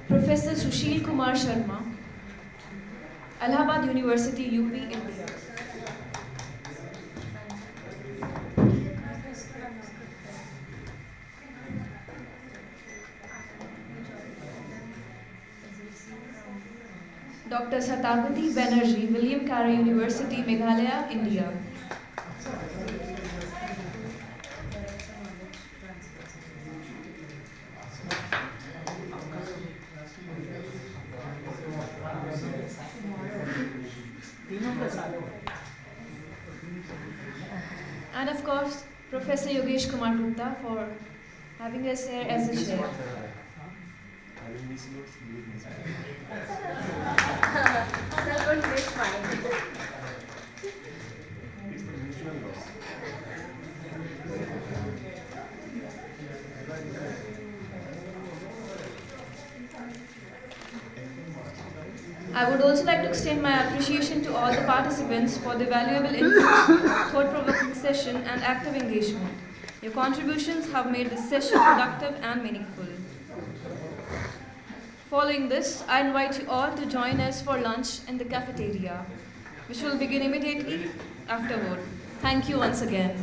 Professor Susheel Kumar Sharma, Allahabad University, UP, India. Dr. Satabdi Banerjee, Carey University, Meghalaya, India. And of course, Professor Yogesh Kumar Gupta for having us here as a chair. That was great fine. I would also like to extend my appreciation to all the participants for the valuable input, thought-provoking session and active engagement. Your contributions have made this session productive and meaningful. Following this, I invite you all to join us for lunch in the cafeteria, which will begin immediately afterward. Thank you once again.